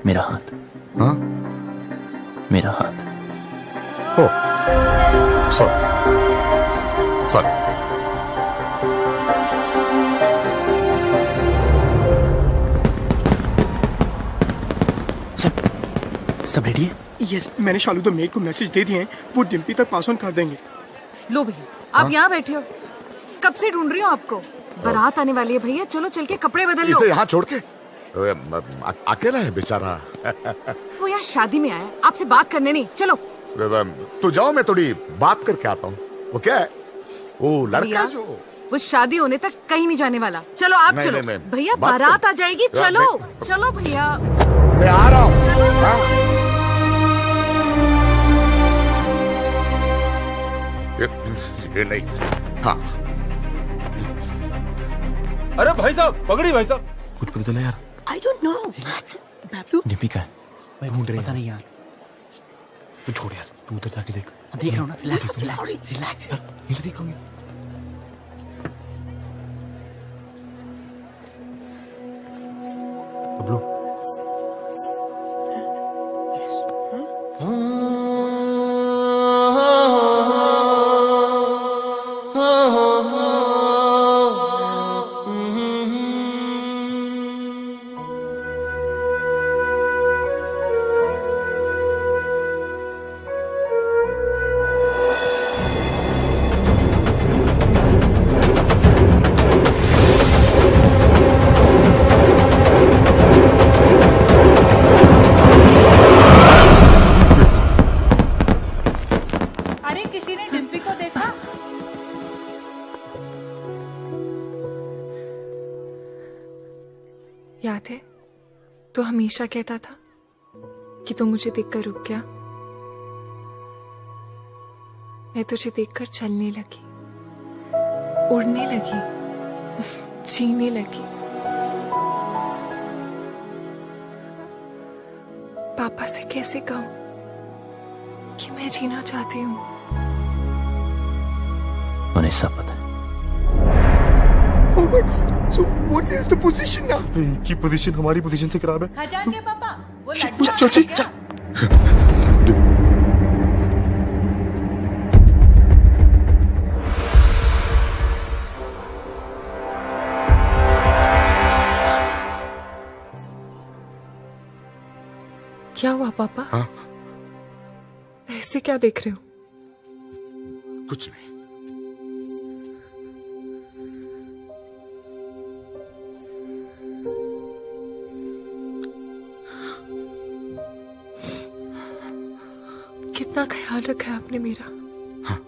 मेरा हाथ। हाँ, मेरा हाथ। ओ सॉरी सॉरी। सब रेडी है? यस, मैंने शालू द मेड को मैसेज दे दिए हैं, वो डिम्पी तक पास ऑन कर देंगे। लो भैया, आप यहाँ बैठे हो, कब से ढूंढ रही हूँ आपको। बारात आने वाली है भैया, चलो चल के कपड़े बदल लो। इसे यहाँ छोड़ के अकेला है बेचारा। वो यहाँ शादी में आया, आपसे बात करने नहीं। चलो तो जाओ, मैं थोड़ी बात करके आता हूँ। वो क्या है? वो लड़का जो वो शादी होने तक कहीं नहीं जाने वाला। चलो आप नहीं, चलो नहीं, भैया, बात बारात कर- आ जाएगी। चलो चलो भैया, मैं आ रहा हूँ। ये नहीं। हाँ, अरे भाई साहब, पकड़ी भाई साहब। कुछ पता चला यार? I don't know. Bablu Dimpy का है? ढूंढ रहे हैं। पता नहीं यार। तू छोड़ यार, तू उधर जाके देख। देख रहा हूँ ना, रिलैक्स रिलैक्स। नहीं देखोगे? बबलू, अरे किसी ने डिम्पी को देखा? याद है, तो हमेशा कहता था कि तू मुझे देखकर रुक गया। मैं तुझे देखकर चलने लगी, उड़ने लगी, जीने लगी। पापा से कैसे कहूं कि मैं जीना चाहती हूँ? उन्हें सब पता है। Oh my God! So what is the position now? इनकी पोजीशन हमारी पोजीशन से खराब है। खजान के पापा, वो चल चल चल। क्या हुआ पापा? हाँ? ऐसे क्या देख रहे हो? कुछ नहीं। कितना ख्याल रखा है आपने मेरा। हाँ।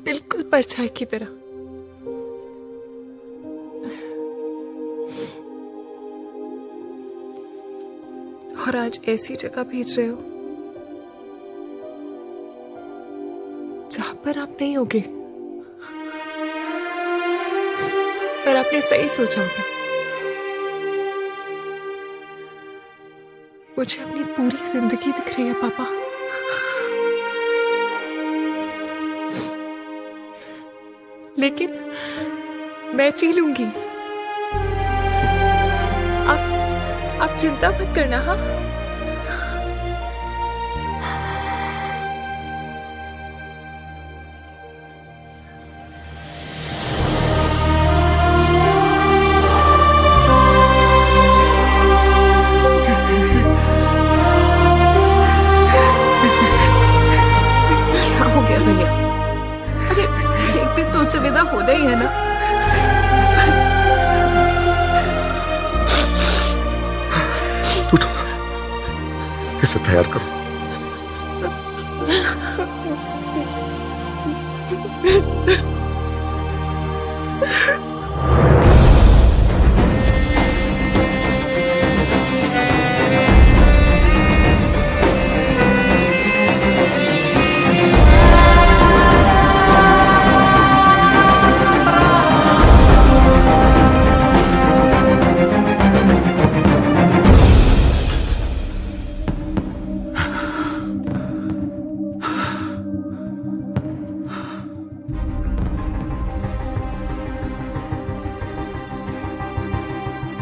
बिल्कुल परछाई की तरह। और आज ऐसी जगह भेज रहे हो जहां पर आप नहीं होगे, पर आपने सही सोचा होगा। मुझे अपनी पूरी जिंदगी दिख रही है पापा। लेकिन मैं जी लूंगी। आप चिंता मत करना। हाँ, इसे तैयार करो।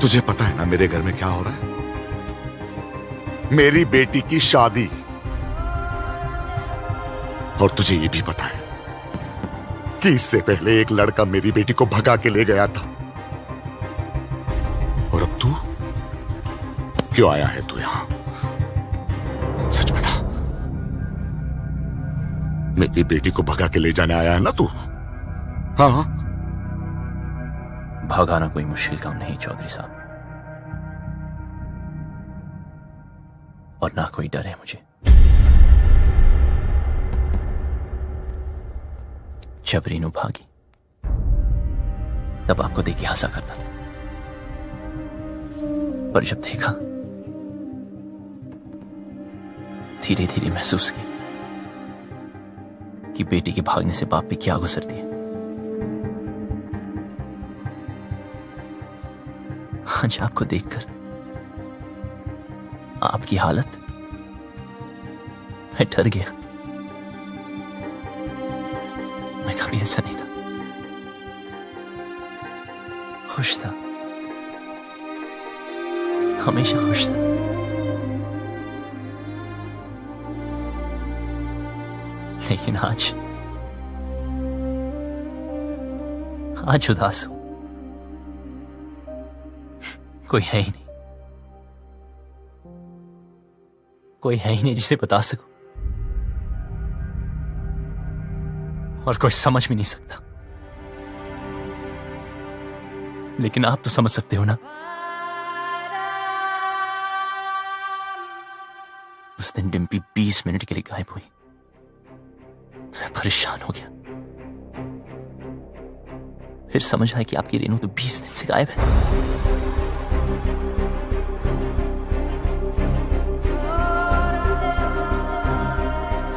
तुझे पता है ना मेरे घर में क्या हो रहा है? मेरी बेटी की शादी। और तुझे ये भी पता है कि इससे पहले एक लड़का मेरी बेटी को भगा के ले गया था। और अब तू क्यों आया है तू यहां? सच बता, मेरी बेटी को भगा के ले जाने आया है ना तू? हाँ। भगाना कोई मुश्किल काम नहीं चौधरी साहब, और ना कोई डर है मुझे। जब रीनू भागी तब आपको देख के हंसा करता था, पर जब देखा धीरे धीरे महसूस किया कि बेटी के भागने से बाप पे क्या गुजरती है। आज आपको देखकर आपकी हालत, मैं डर गया। मैं कभी ऐसा नहीं था, खुश था, हमेशा खुश था। लेकिन आज उदास हूं। कोई है ही नहीं, कोई है ही नहीं जिसे बता सकूं, और कोई समझ भी नहीं सकता। लेकिन आप तो समझ सकते हो ना। उस दिन डिम्पी 20 मिनट के लिए गायब हुई। मैं परेशान हो गया। फिर समझ आया कि आपकी रेनू तो 20 दिन से गायब है।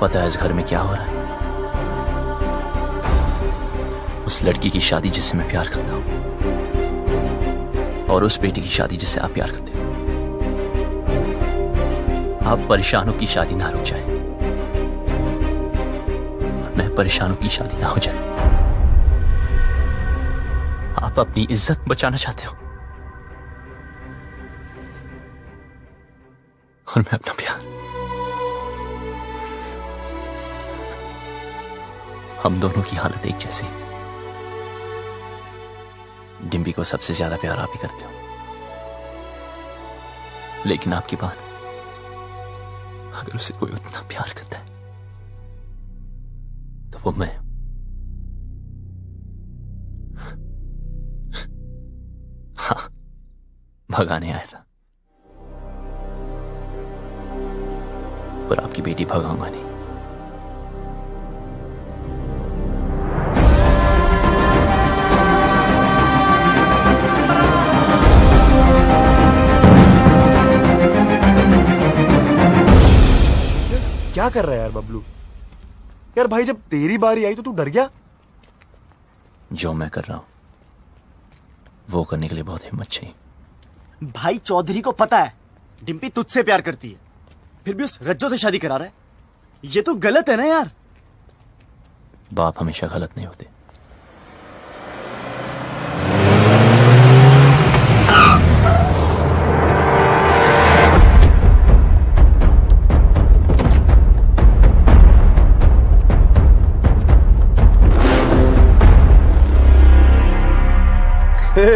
पता है इस घर में क्या हो रहा है? उस लड़की की शादी जिसे मैं प्यार करता हूं, और उस बेटी की शादी जिसे आप प्यार करते हो। आप परेशानों की शादी ना रुक जाए, और मैं परेशानों की शादी ना हो जाए। आप अपनी इज्जत बचाना चाहते हो, और मैं अपना प्यार। हम दोनों की हालत एक जैसी। डिम्पी को सबसे ज्यादा प्यार आप ही करते हो, लेकिन आपकी बात, अगर उसे कोई उतना प्यार करता है तो वो मैं। हाँ, भगाने आया था, पर आपकी बेटी भगाऊंगा नहीं। क्या कर रहा है यार बबलू? यार भाई, जब तेरी बारी आई तो तू डर गया? जो मैं कर रहा हूं वो करने के लिए बहुत हिम्मत चाहिए। भाई चौधरी को पता है डिम्पी तुझसे प्यार करती है, फिर भी उस रज्जो से शादी करा रहा है। ये तो गलत है ना यार। बाप हमेशा गलत नहीं होते।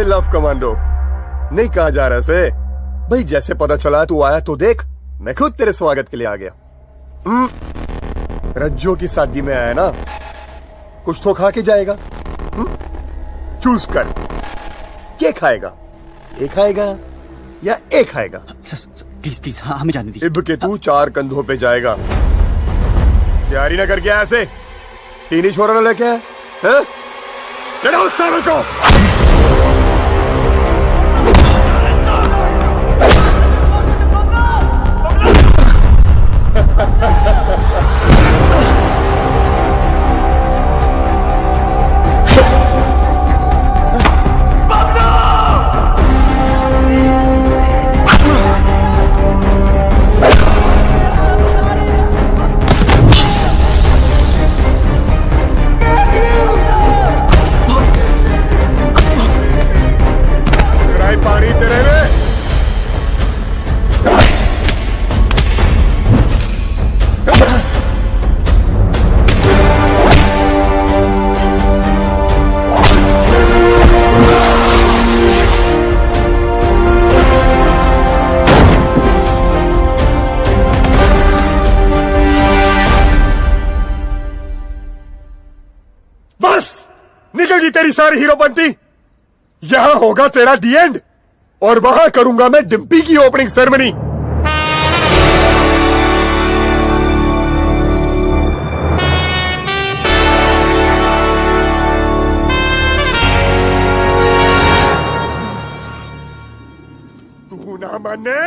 लव कमांडो नहीं कहा जा रहा से भाई। जैसे पता चला तू आया तो देख, मैं खुद तेरे स्वागत के लिए आ गया। रज्जो की शादी में आया ना, कुछ तो खा के जाएगा। चूज कर, क्या खाएगा? एक खाएगा या एक खाएगा? प्लीज प्लीज, हाँ हमें जाने दीजिए। इब के तू 4 कंधों पे जाएगा। तैयारी ना करके ऐसे 3 ही छोरा लेके आए हैं? लड़ाओ सारों को। पानी तेरे में। बस निकल गई तेरी सारी हीरोपंती। यहां होगा तेरा दी एंड और वहां करूंगा मैं डिम्पी की ओपनिंग सेरेमनी। तू ना माने?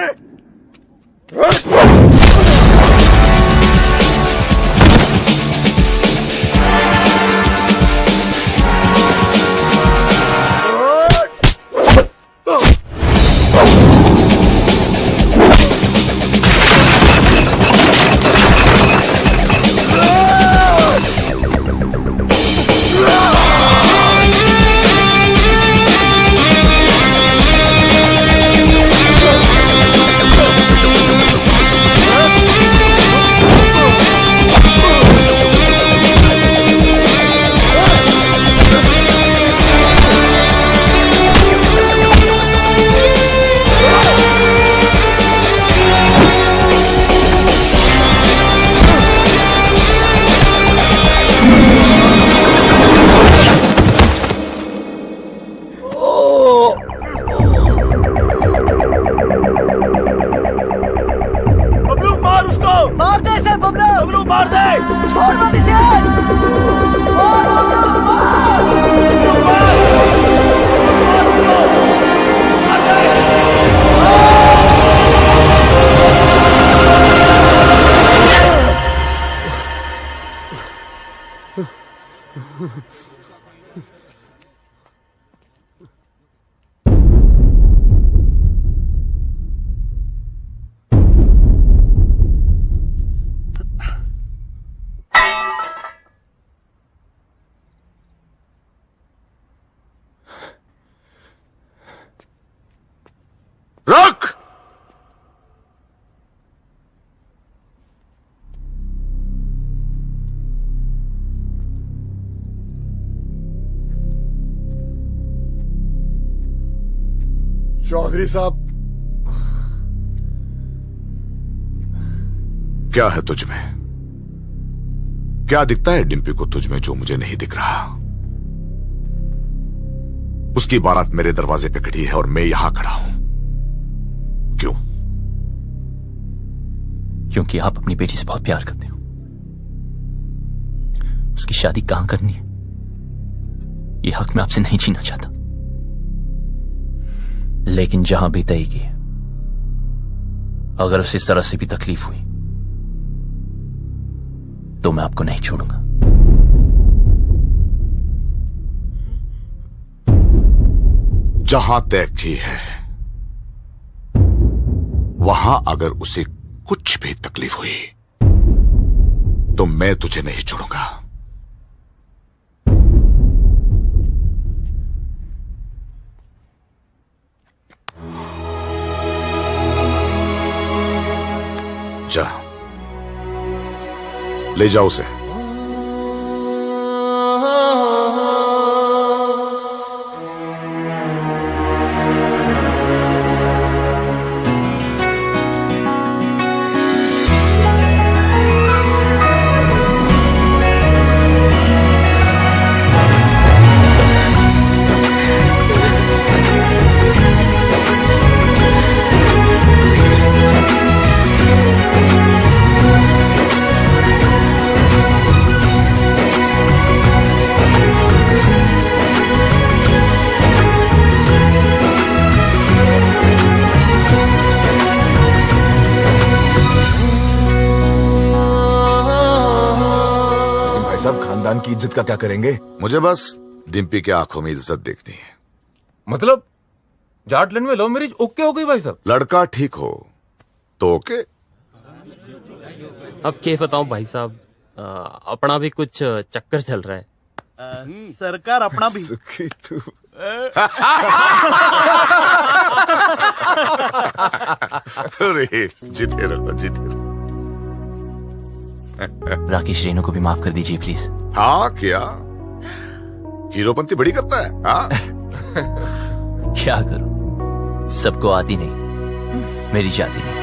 चौधरी साहब, क्या है तुझ में? क्या दिखता है डिम्पी को तुझ में जो मुझे नहीं दिख रहा? उसकी बारात मेरे दरवाजे पे खड़ी है और मैं यहां खड़ा हूं। क्यों? क्योंकि आप अपनी बेटी से बहुत प्यार करते हो। उसकी शादी कहां करनी है ये हक मैं आपसे नहीं छीनना चाहता, लेकिन जहां भी तय की, अगर उसे जरा से भी तकलीफ हुई तो मैं आपको नहीं छोड़ूंगा। जहां तय की है वहां अगर उसे कुछ भी तकलीफ हुई तो मैं तुझे नहीं छोड़ूंगा। जा, ले जाओ उसे। खानदान की इज्जत का क्या करेंगे? मुझे बस डिम्पी की आंखों में इज्जत देखनी है। मतलब जाटलैंड में लव मैरिज ओके हो गई भाई साहब? लड़का ठीक हो तो ओके। अब क्या बताऊं भाई साहब, अपना भी कुछ चक्कर चल रहा है। सरकार अपना भी सुखी तू। अरे जीते रहो जीते रहो। राकेश रेनू को भी माफ कर दीजिए प्लीज। हाँ क्या हीरोपंती बड़ी करता है? हाँ क्या करूं, सबको आती नहीं, मेरी जाती नहीं।